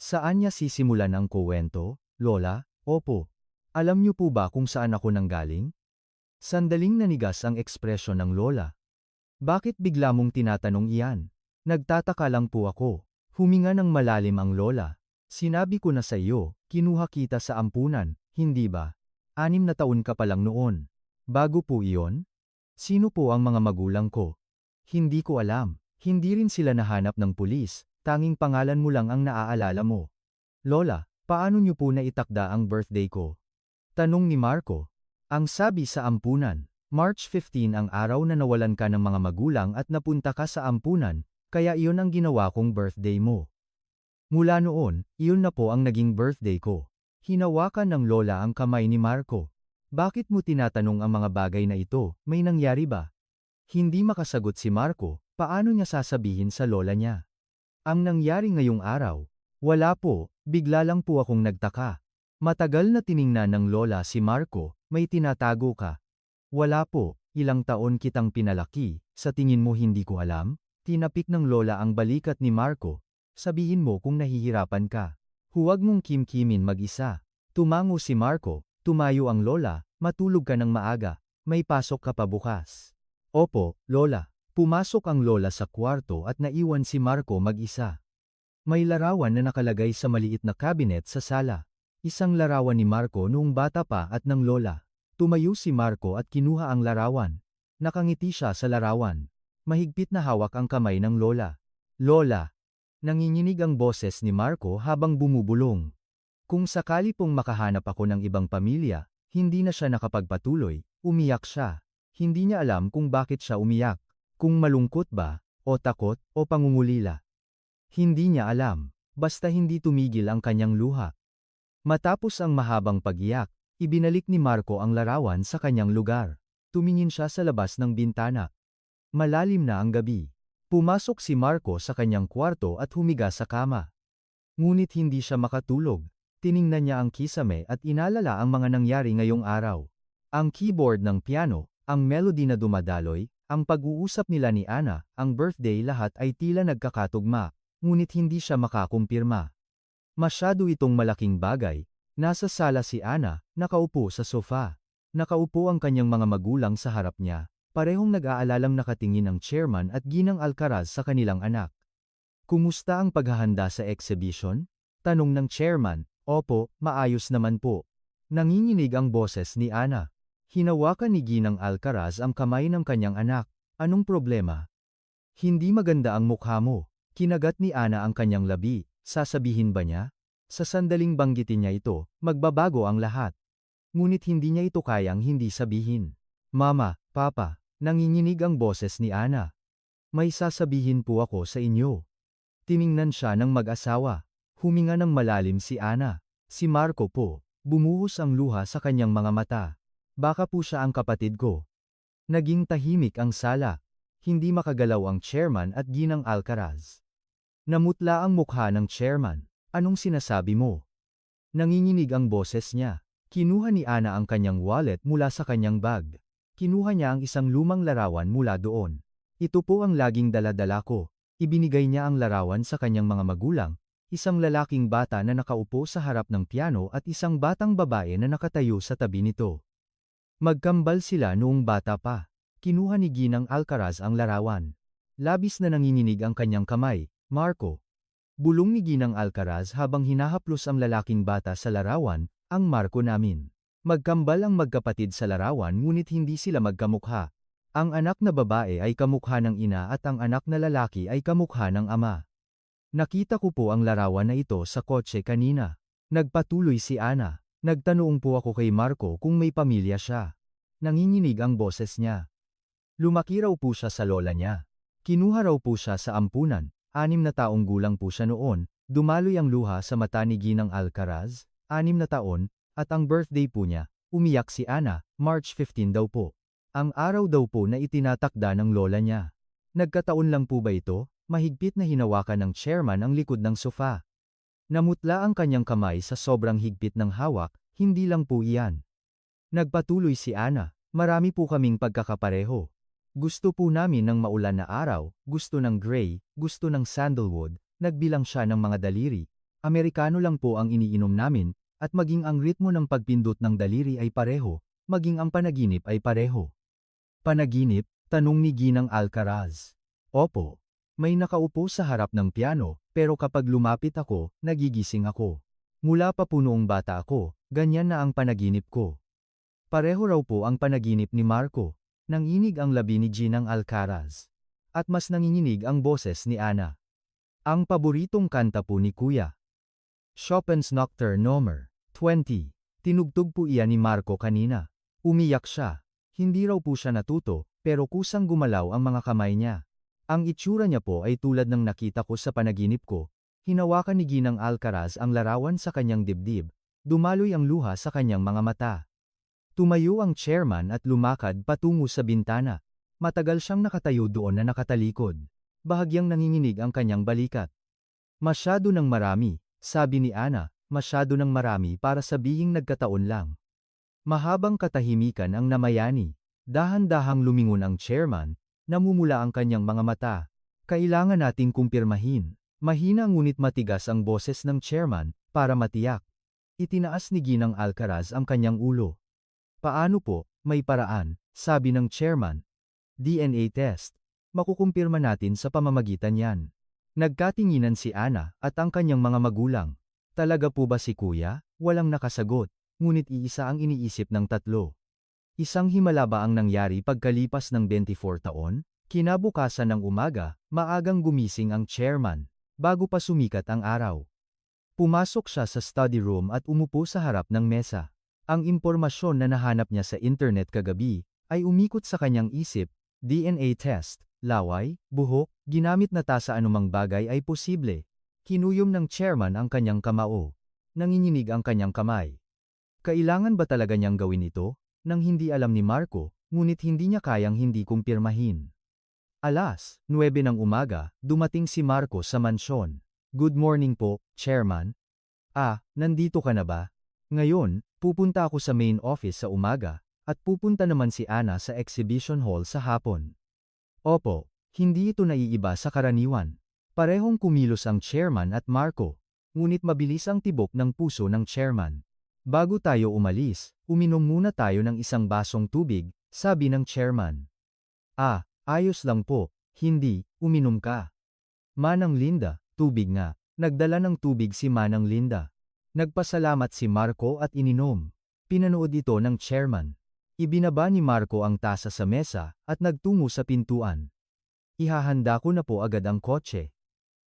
Saan niya sisimulan ang kuwento, lola? Opo. Alam niyo po ba kung saan ako nanggaling? Sandaling nanigas ang ekspresyon ng lola. Bakit bigla mong tinatanong iyan? Nagtataka lang po ako. Huminga ng malalim ang lola. Sinabi ko na sa iyo, kinuha kita sa ampunan, hindi ba? 6 na taon ka pa lang noon. Bago po iyon? Sino po ang mga magulang ko? Hindi ko alam. Hindi rin sila nahanap ng pulis, tanging pangalan mo lang ang naaalala mo. Lola, paano niyo po naitakda ang birthday ko? Tanong ni Marco. Ang sabi sa ampunan, March 15 ang araw na nawalan ka ng mga magulang at napunta ka sa ampunan, kaya iyon ang ginawa kong birthday mo. Mula noon, iyon na po ang naging birthday ko. Hinawakan ng lola ang kamay ni Marco. Bakit mo tinatanong ang mga bagay na ito, may nangyari ba? Hindi makasagot si Marco, paano niya sasabihin sa lola niya? Ang nangyari ngayong araw? Wala po, bigla lang po akong nagtaka. Matagal na tiningnan ng lola si Marco, may tinatago ka. Wala po, ilang taon kitang pinalaki, sa tingin mo hindi ko alam? Tinapik ng lola ang balikat ni Marco. Sabihin mo kung nahihirapan ka. Huwag mong kimkimin mag-isa. Tumango si Marco, tumayo ang lola, matulog ka ng maaga, may pasok ka pa bukas. Opo, lola. Pumasok ang lola sa kwarto at naiwan si Marco mag-isa. May larawan na nakalagay sa maliit na cabinet sa sala. Isang larawan ni Marco noong bata pa at ng lola. Tumayo si Marco at kinuha ang larawan. Nakangiti siya sa larawan. Mahigpit na hawak ang kamay ng lola. Lola! Nanginginig ang boses ni Marco habang bumubulong. Kung sakali pong makahanap ako ng ibang pamilya, hindi na siya nakapagpatuloy, umiyak siya. Hindi niya alam kung bakit siya umiyak. Kung malungkot ba, o takot, o pangungulila. Hindi niya alam. Basta hindi tumigil ang kanyang luha. Matapos ang mahabang pag-iyak, ibinalik ni Marco ang larawan sa kanyang lugar. Tumingin siya sa labas ng bintana. Malalim na ang gabi. Pumasok si Marco sa kanyang kwarto at humiga sa kama. Ngunit hindi siya makatulog. Tiningnan niya ang kisame at inalala ang mga nangyari ngayong araw. Ang keyboard ng piano, ang melody na dumadaloy, ang pag-uusap nila ni Ana, ang birthday lahat ay tila nagkakatugma, ngunit hindi siya makakumpirma. Masyado itong malaking bagay. Nasa sala si Ana, nakaupo sa sofa. Nakaupo ang kanyang mga magulang sa harap niya, parehong nag-aalalang nakatingin ang chairman at Ginang Alcaraz sa kanilang anak. Kumusta ang paghahanda sa exhibition? Tanong ng chairman. Opo, maayos naman po. Nanginginig ang boses ni Ana. Hinawakan ni Ginang Alcaraz ang kamay ng kanyang anak. Anong problema? Hindi maganda ang mukha mo. Kinagat ni Ana ang kanyang labi. Sasabihin ba niya? Sa sandaling banggitin niya ito, magbabago ang lahat. Ngunit hindi niya ito kayang hindi sabihin. Mama, Papa, nanginginig ang boses ni Ana. May sasabihin po ako sa inyo. Tiningnan siya ng mag-asawa. Huminga ng malalim si Ana. Si Marco po. Bumuhos ang luha sa kanyang mga mata. Baka po siya ang kapatid ko. Naging tahimik ang sala. Hindi makagalaw ang chairman at Ginang Alcaraz. Namutla ang mukha ng chairman. Anong sinasabi mo? Nanginginig ang boses niya. Kinuha ni Ana ang kanyang wallet mula sa kanyang bag. Kinuha niya ang isang lumang larawan mula doon. Ito po ang laging dala-dala ko. Ibinigay niya ang larawan sa kanyang mga magulang, isang lalaking bata na nakaupo sa harap ng piano at isang batang babae na nakatayo sa tabi nito. Magkambal sila noong bata pa. Kinuha ni Ginang Alcaraz ang larawan. Labis na nanginginig ang kanyang kamay, Marco. Bulong ni Ginang Alcaraz habang hinahaplos ang lalaking bata sa larawan, ang Marco namin. Magkambal ang magkapatid sa larawan ngunit hindi sila magkamukha. Ang anak na babae ay kamukha ng ina at ang anak na lalaki ay kamukha ng ama. Nakita ko po ang larawan na ito sa kotse kanina. Nagpatuloy si Ana. Nagtanong po ako kay Marco kung may pamilya siya. Nanginginig ang boses niya. Lumaki raw po siya sa lola niya. Kinuha raw po siya sa ampunan, 6 na taong gulang po siya noon, dumaloy ang luha sa mata ni Ginang Alcaraz, 6 na taon, at ang birthday po niya, umiyak si Ana, March 15 daw po. Ang araw daw po na itinatakda ng lola niya. Nagkataon lang po ba ito? Mahigpit na hinawakan ng chairman ang likod ng sofa. Namutla ang kanyang kamay sa sobrang higpit ng hawak, hindi lang po iyan. Nagpatuloy si Ana, marami po kaming pagkakapareho. Gusto po namin ng maulan na araw, gusto ng gray, gusto ng sandalwood, nagbilang siya ng mga daliri. Amerikano lang po ang iniinom namin, at maging ang ritmo ng pagpindot ng daliri ay pareho, maging ang panaginip ay pareho. Panaginip? Tanong ni Ginang Alcaraz. Opo. May nakaupo sa harap ng piano, pero kapag lumapit ako, nagigising ako. Mula pa po noong bata ako, ganyan na ang panaginip ko. Pareho raw po ang panaginip ni Marco. Nanginig ang labi ni Ginang Alcaraz. At mas nanginginig ang boses ni Ana. Ang paboritong kanta po ni Kuya. Chopin's Nocturne No. 20. Tinugtog po iyan ni Marco kanina. Umiyak siya. Hindi raw po siya natuto, pero kusang gumalaw ang mga kamay niya. Ang itsura niya po ay tulad ng nakita ko sa panaginip ko. Hinawakan ni Ginang Alcaraz ang larawan sa kanyang dibdib. Dumaloy ang luha sa kanyang mga mata. Tumayo ang chairman at lumakad patungo sa bintana. Matagal siyang nakatayo doon na nakatalikod. Bahagyang nanginginig ang kanyang balikat. Masyado ng marami, sabi ni Ana, masyado ng marami para sabihing nagkataon lang. Mahabang katahimikan ang namayani. Dahan-dahang lumingon ang chairman, namumula ang kanyang mga mata. Kailangan nating kumpirmahin. Mahina ngunit matigas ang boses ng chairman, para matiyak. Itinaas ni Ginang Alcaraz ang kanyang ulo. Paano po, may paraan, sabi ng chairman. DNA test. Makukumpirma natin sa pamamagitan yan. Nagkatinginan si Ana at ang kanyang mga magulang. Talaga po ba si Kuya? Walang nakasagot, ngunit iisa ang iniisip ng tatlo. Isang himala ba ang nangyari pagkalipas ng 24 taon? Kinabukasan ng umaga, maagang gumising ang chairman, bago pa sumikat ang araw. Pumasok siya sa study room at umupo sa harap ng mesa. Ang impormasyon na nahanap niya sa internet kagabi, ay umikot sa kanyang isip, DNA test, laway, buhok, ginamit na tasa anumang bagay ay posible. Kinuyom ng chairman ang kanyang kamao. Nanginginig ang kanyang kamay. Kailangan ba talaga niyang gawin ito? Nang hindi alam ni Marco, ngunit hindi niya kayang hindi kumpirmahin. 9:09 ng umaga, dumating si Marco sa mansyon. Good morning po, chairman. Nandito ka na ba? Ngayon, pupunta ako sa main office sa umaga, at pupunta naman si Ana sa exhibition hall sa hapon. Opo, hindi ito naiiba sa karaniwan. Parehong kumilos ang chairman at Marco, ngunit mabilis ang tibok ng puso ng chairman. Bago tayo umalis, uminom muna tayo ng isang basong tubig, sabi ng chairman. Ayos lang po, hindi, uminom ka. Manang Linda, tubig nga. Nagdala ng tubig si Manang Linda. Nagpasalamat si Marco at ininom. Pinanood ito ng chairman. Ibinaba ni Marco ang tasa sa mesa at nagtungo sa pintuan. Ihahanda ko na po agad ang kotse.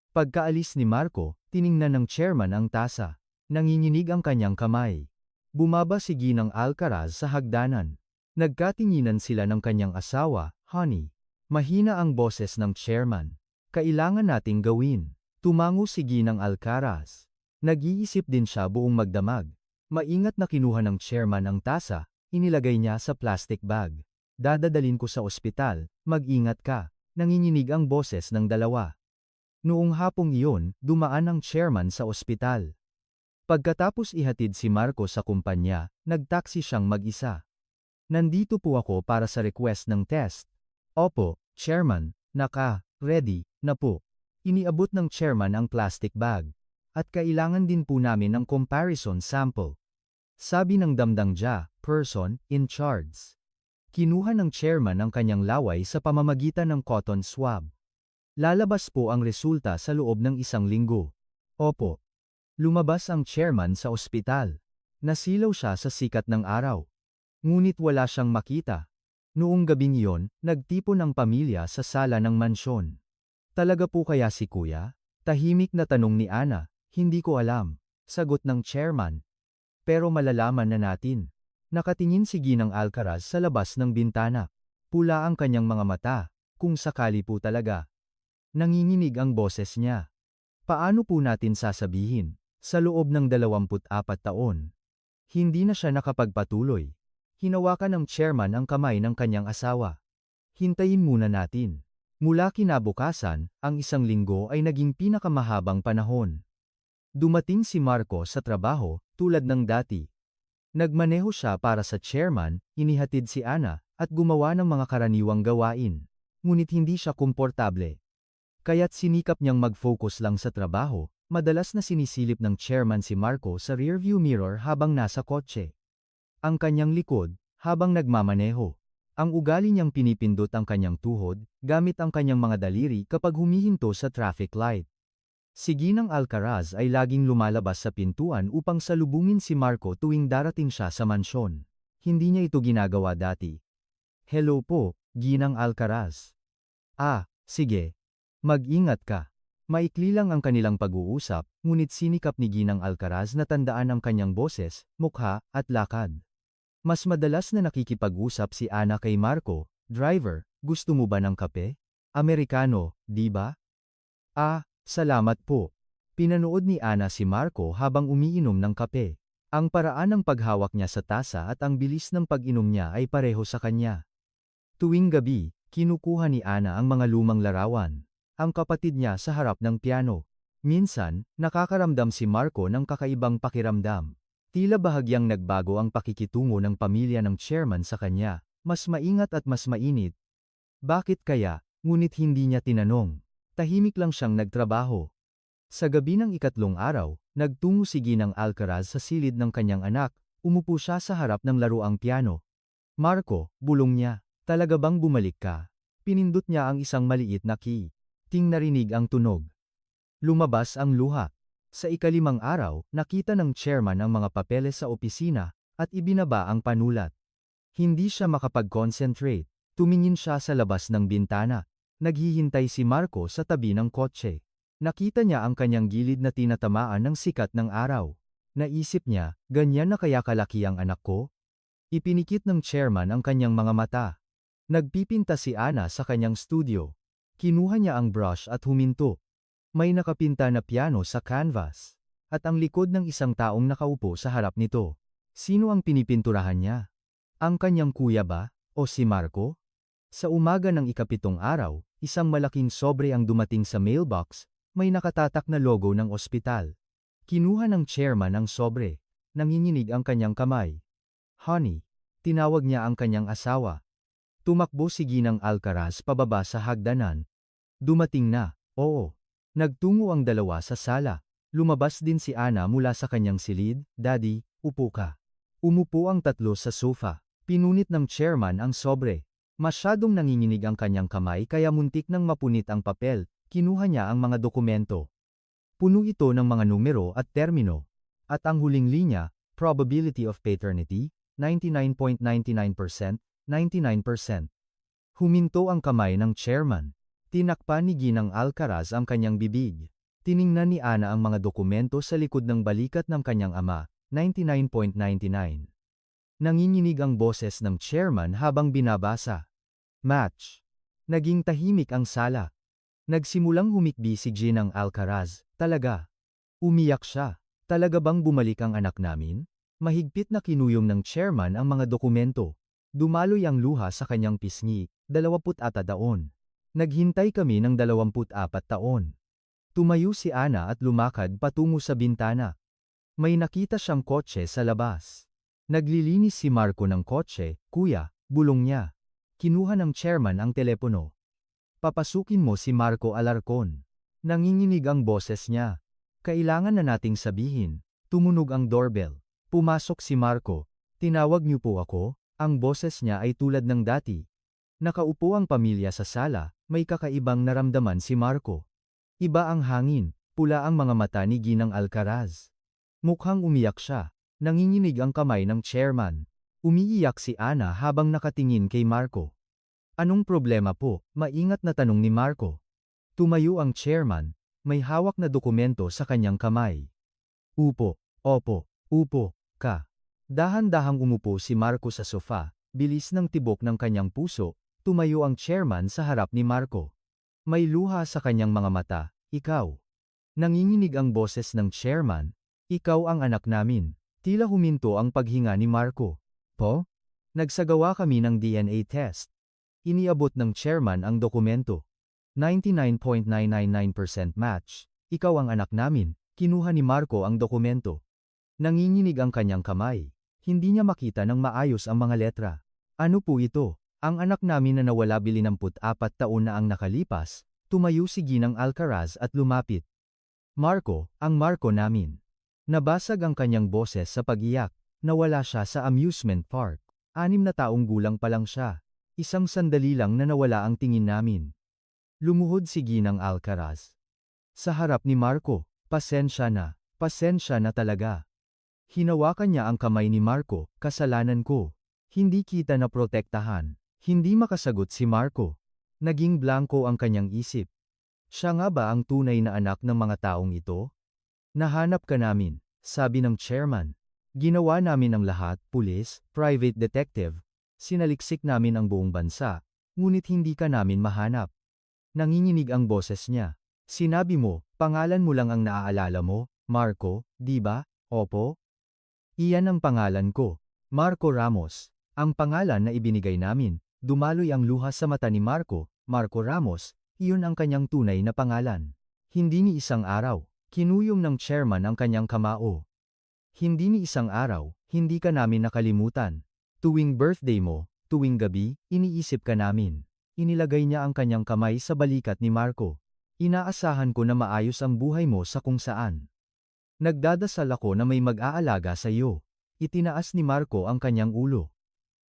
Pagkaalis ni Marco, tiningnan ng chairman ang tasa. Nanginginig ang kanyang kamay. Bumaba si Ginang Alcaraz sa hagdanan. Nagkatinginan sila ng kanyang asawa, Honey. Mahina ang boses ng chairman. Kailangan nating gawin. Tumango si Ginang Alcaraz. Nag-iisip din siya buong magdamag. Maingat na kinuha ng chairman ang tasa, inilagay niya sa plastic bag. Dadadalin ko sa ospital, mag-ingat ka. Nanginginig ang boses ng dalawa. Noong hapong iyon, dumaan ang chairman sa ospital. Pagkatapos ihatid si Marco sa kumpanya, nagtaksi siyang mag-isa. Nandito po ako para sa request ng test. Opo, chairman, ready na po. Iniabot ng chairman ang plastic bag. At kailangan din po namin ng comparison sample. Sabi ng damdangdya, person in charge. Kinuha ng chairman ang kanyang laway sa pamamagitan ng cotton swab. Lalabas po ang resulta sa loob ng 1 linggo. Opo. Lumabas ang chairman sa ospital. Nasilaw siya sa sikat ng araw. Ngunit wala siyang makita. Noong gabing iyon, nagtipon ang pamilya sa sala ng mansyon. Talaga po kaya si Kuya? Tahimik na tanong ni Ana. Hindi ko alam. Sagot ng chairman. Pero malalaman na natin. Nakatingin si Ginang Alcaraz sa labas ng bintana. Pula ang kanyang mga mata, kung sakali po talaga. Nanginginig ang boses niya. Paano po natin sasabihin? Sa loob ng 24 taon. Hindi na siya nakapagpatuloy. Hinawakan ng chairman ang kamay ng kanyang asawa. Hintayin muna natin. Mula kinabukasan, ang 1 linggo ay naging pinakamahabang panahon. Dumating si Marco sa trabaho, tulad ng dati. Nagmaneho siya para sa chairman, inihatid si Ana, at gumawa ng mga karaniwang gawain. Ngunit hindi siya komportable. Kaya't sinikap niyang mag-focus lang sa trabaho, madalas na sinisilip ng chairman si Marco sa rearview mirror habang nasa kotse. Ang kanyang likod, habang nagmamaneho. Ang ugali niyang pinipindot ang kanyang tuhod, gamit ang kanyang mga daliri kapag humihinto sa traffic light. Si Ginang Alcaraz ay laging lumalabas sa pintuan upang salubungin si Marco tuwing darating siya sa mansyon. Hindi niya ito ginagawa dati. Hello po, Ginang Alcaraz. Ah, sige. Mag-ingat ka. Maikli lang ang kanilang pag-uusap, ngunit sinikap ni Ginang Alcaraz na tandaan ang kanyang boses, mukha, at lakad. Mas madalas na nakikipag-usap si Ana kay Marco. Driver, gusto mo ba ng kape? Amerikano, di ba? Ah, salamat po. Pinanood ni Ana si Marco habang umiinom ng kape. Ang paraan ng paghawak niya sa tasa at ang bilis ng pag-inom niya ay pareho sa kanya. Tuwing gabi, kinukuha ni Ana ang mga lumang larawan. Ang kapatid niya sa harap ng piano. Minsan, nakakaramdam si Marco ng kakaibang pakiramdam. Tila bahagyang nagbago ang pakikitungo ng pamilya ng chairman sa kanya, mas maingat at mas mainit. Bakit kaya? Ngunit hindi niya tinanong. Tahimik lang siyang nagtrabaho. Sa gabi ng 3 araw, nagtungo si Ginang Alcaraz sa silid ng kanyang anak, umupo siya sa harap ng laruang piano. Marco, bulong niya, talaga bang bumalik ka? Pinindot niya ang isang maliit na key. Ting narinig ang tunog. Lumabas ang luha. Sa 5 araw, nakita ng chairman ang mga papeles sa opisina, at ibinaba ang panulat. Hindi siya makapag-concentrate. Tumingin siya sa labas ng bintana. Naghihintay si Marco sa tabi ng kotse. Nakita niya ang kanyang gilid na tinatamaan ng sikat ng araw. Naisip niya, ganyan na kaya kalaki ang anak ko? Ipinikit ng chairman ang kanyang mga mata. Nagpipinta si Ana sa kanyang studio. Kinuha niya ang brush at huminto. May nakapinta na piano sa canvas. At ang likod ng isang taong nakaupo sa harap nito. Sino ang pinipinturahan niya? Ang kanyang kuya ba? O si Marco? Sa umaga ng 7 araw, isang malaking sobre ang dumating sa mailbox, may nakatatak na logo ng ospital. Kinuha ng chairman ang sobre. Nanginginig ang kanyang kamay. Honey. Tinawag niya ang kanyang asawa. Tumakbo si Ginang Alcaraz pababa sa hagdanan. Dumating na, oo. Nagtungo ang dalawa sa sala. Lumabas din si Ana mula sa kanyang silid. Daddy, upo ka. Umupo ang tatlo sa sofa. Pinunit ng chairman ang sobre. Masyadong nanginginig ang kanyang kamay kaya muntik nang mapunit ang papel. Kinuha niya ang mga dokumento. Puno ito ng mga numero at termino. At ang huling linya, probability of paternity, 99.99%, 99%. Huminto ang kamay ng chairman. Tinakpan ni Ginang Alcaraz ang kanyang bibig. Tiningnan ni Ana ang mga dokumento sa likod ng balikat ng kanyang ama, 99.99. Nanginginig ang boses ng chairman habang binabasa. Match. Naging tahimik ang sala. Nagsimulang humikbi si Ginang Alcaraz. Talaga. Umiyak siya. Talaga bang bumalik ang anak namin? Mahigpit na kinuyom ng chairman ang mga dokumento. Dumaloy ang luha sa kanyang pisngi, 24 taon. Naghintay kami ng 24 taon. Tumayo si Ana at lumakad patungo sa bintana. May nakita siyang kotse sa labas. Naglilinis si Marco ng kotse. Kuya, bulong niya. Kinuha ng chairman ang telepono. Papasukin mo si Marco Alarcon. Nanginginig ang boses niya. Kailangan na nating sabihin. Tumunog ang doorbell. Pumasok si Marco. Tinawag niyo po ako, ang boses niya ay tulad ng dati. Nakaupo ang pamilya sa sala, may kakaibang naramdaman si Marco. Iba ang hangin, pula ang mga mata ni Ginang Alcaraz. Mukhang umiyak siya, nanginginig ang kamay ng chairman. Umiiyak si Ana habang nakatingin kay Marco. Anong problema po? Maingat na tanong ni Marco. Tumayo ang chairman, may hawak na dokumento sa kanyang kamay. Upo, upo, ka. Dahan-dahang umupo si Marco sa sofa, bilis ng tibok ng kanyang puso, tumayo ang chairman sa harap ni Marco. May luha sa kanyang mga mata, ikaw. Nanginginig ang boses ng chairman, ikaw ang anak namin. Tila huminto ang paghinga ni Marco. Po? Nagsagawa kami ng DNA test. Iniabot ng chairman ang dokumento. 99.999% match. Ikaw ang anak namin. Kinuha ni Marco ang dokumento. Nanginginig ang kanyang kamay. Hindi niya makita ng maayos ang mga letra. Ano po ito? Ang anak namin na nawala 24 taon na ang nakalipas, tumayo si Ginang Alcaraz at lumapit. Marco, ang Marco namin. Nabasag ang kanyang boses sa pag-iyak. Nawala siya sa amusement park. 6 na taong gulang pa lang siya. Isang sandali lang na nawala ang tingin namin. Lumuhod si Ginang Alcaraz. Sa harap ni Marco, pasensya na talaga. Hinawakan niya ang kamay ni Marco, kasalanan ko. Hindi kita naprotektahan. Hindi makasagot si Marco. Naging blanko ang kanyang isip. Siya nga ba ang tunay na anak ng mga taong ito? Nahanap ka namin, sabi ng chairman. Ginawa namin ang lahat, pulis, private detective. Sinaliksik namin ang buong bansa, ngunit hindi ka namin mahanap. Nanginginig ang boses niya. Sinabi mo, pangalan mo lang ang naaalala mo, Marco, di ba? Opo? Iyan ang pangalan ko, Marco Ramos. Ang pangalan na ibinigay namin, dumaloy ang luha sa mata ni Marco, Marco Ramos, iyon ang kanyang tunay na pangalan. Hindi ni isang araw, kinuyom ng chairman ang kanyang kamao. Hindi ni isang araw, hindi ka namin nakalimutan. Tuwing birthday mo, tuwing gabi, iniisip ka namin. Inilagay niya ang kanyang kamay sa balikat ni Marco. Inaasahan ko na maayos ang buhay mo sa kung saan. Nagdadasal ako na may mag-aalaga sa iyo. Itinaas ni Marco ang kanyang ulo.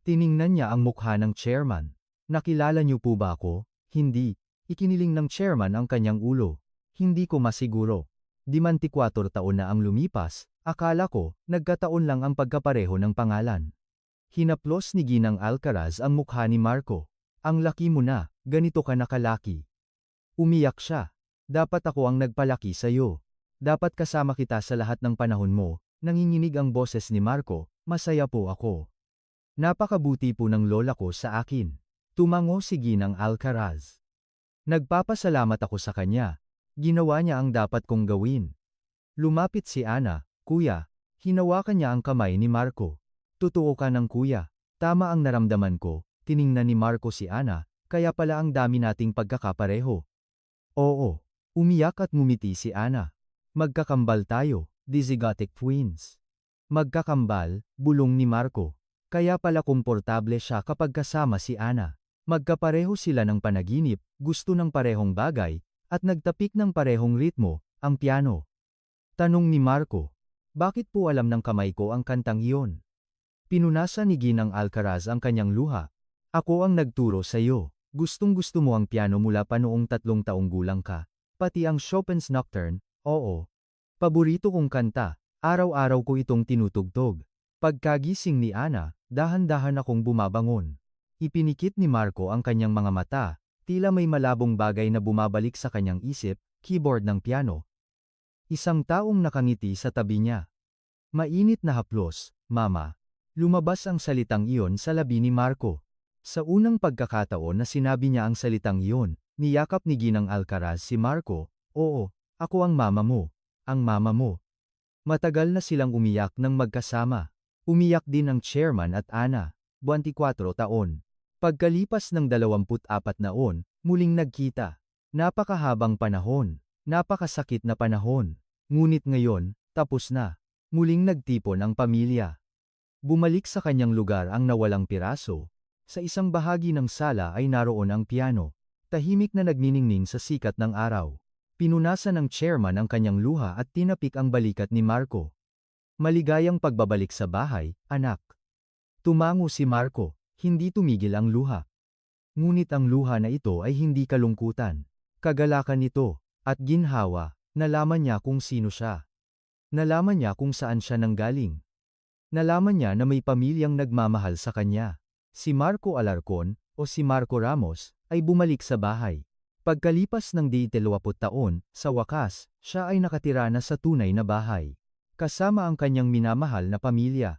Tiningnan niya ang mukha ng chairman. Nakilala niyo po ba ako? Hindi. Ikiniling ng chairman ang kanyang ulo. Hindi ko masiguro. 24 taon na ang lumipas, akala ko, nagkataon lang ang pagkapareho ng pangalan. Hinaplos ni Ginang Alcaraz ang mukha ni Marco. Ang laki mo na, ganito ka nakalaki. Umiyak siya. Dapat ako ang nagpalaki sa iyo. Dapat kasama kita sa lahat ng panahon mo. Nanginginig ang boses ni Marco, masaya po ako. Napakabuti po ng lola ko sa akin. Tumango si Ginang Alcaraz. Nagpapasalamat ako sa kanya. Ginawa niya ang dapat kong gawin. Lumapit si Ana, kuya. Hinawakan niya ang kamay ni Marco. Totoo ka ng kuya. Tama ang naramdaman ko. Tiningnan ni Marco si Ana, kaya pala ang dami nating pagkakapareho. Oo. Umiyak at ngumiti si Ana. Magkakambal tayo, dizygotic twins. Magkakambal, bulong ni Marco. Kaya pala komportable siya kapag kasama si Ana. Magkapareho sila ng panaginip, gusto ng parehong bagay, at nagtapik ng parehong ritmo, ang piano. Tanong ni Marco. Bakit po alam ng kamay ko ang kantang iyon? Pinunasan ni Ginang Alcaraz ang kanyang luha. Ako ang nagturo sa iyo. Gustong-gusto mo ang piano mula pa noong 3 taong gulang ka. Pati ang Chopin's Nocturne, oo. Paborito kong kanta, araw-araw ko itong tinutugtog. Pagkagising ni Ana, dahan-dahan akong bumabangon. Ipinikit ni Marco ang kanyang mga mata, tila may malabong bagay na bumabalik sa kanyang isip, keyboard ng piano. Isang taong nakangiti sa tabi niya. Mainit na haplos, mama. Lumabas ang salitang iyon sa labi ni Marco. Sa unang pagkakataon na sinabi niya ang salitang iyon, niyakap ni Ginang Alcaraz si Marco, oo, ako ang mama mo. Ang mama mo. Matagal na silang umiyak ng magkasama. Umiyak din ang chairman at Ana, 24 taon. Pagkalipas ng 24 taon, muling nagkita. Napakahabang panahon, napakasakit na panahon. Ngunit ngayon, tapos na. Muling nagtipon ang pamilya. Bumalik sa kanyang lugar ang nawalang piraso. Sa isang bahagi ng sala ay naroon ang piano. Tahimik na nagniningning sa sikat ng araw. Pinunasan ng chairman ang kanyang luha at tinapik ang balikat ni Marco. Maligayang pagbabalik sa bahay, anak. Tumango si Marco, hindi tumigil ang luha. Ngunit ang luha na ito ay hindi kalungkutan. Kagalakan ito, at ginhawa, nalaman niya kung sino siya. Nalaman niya kung saan siya nanggaling. Nalaman niya na may pamilyang nagmamahal sa kanya. Si Marco Alarcon, o si Marco Ramos, ay bumalik sa bahay. Pagkalipas ng 20 taon, sa wakas, siya ay nakatira na sa tunay na bahay. Kasama ang kanyang minamahal na pamilya.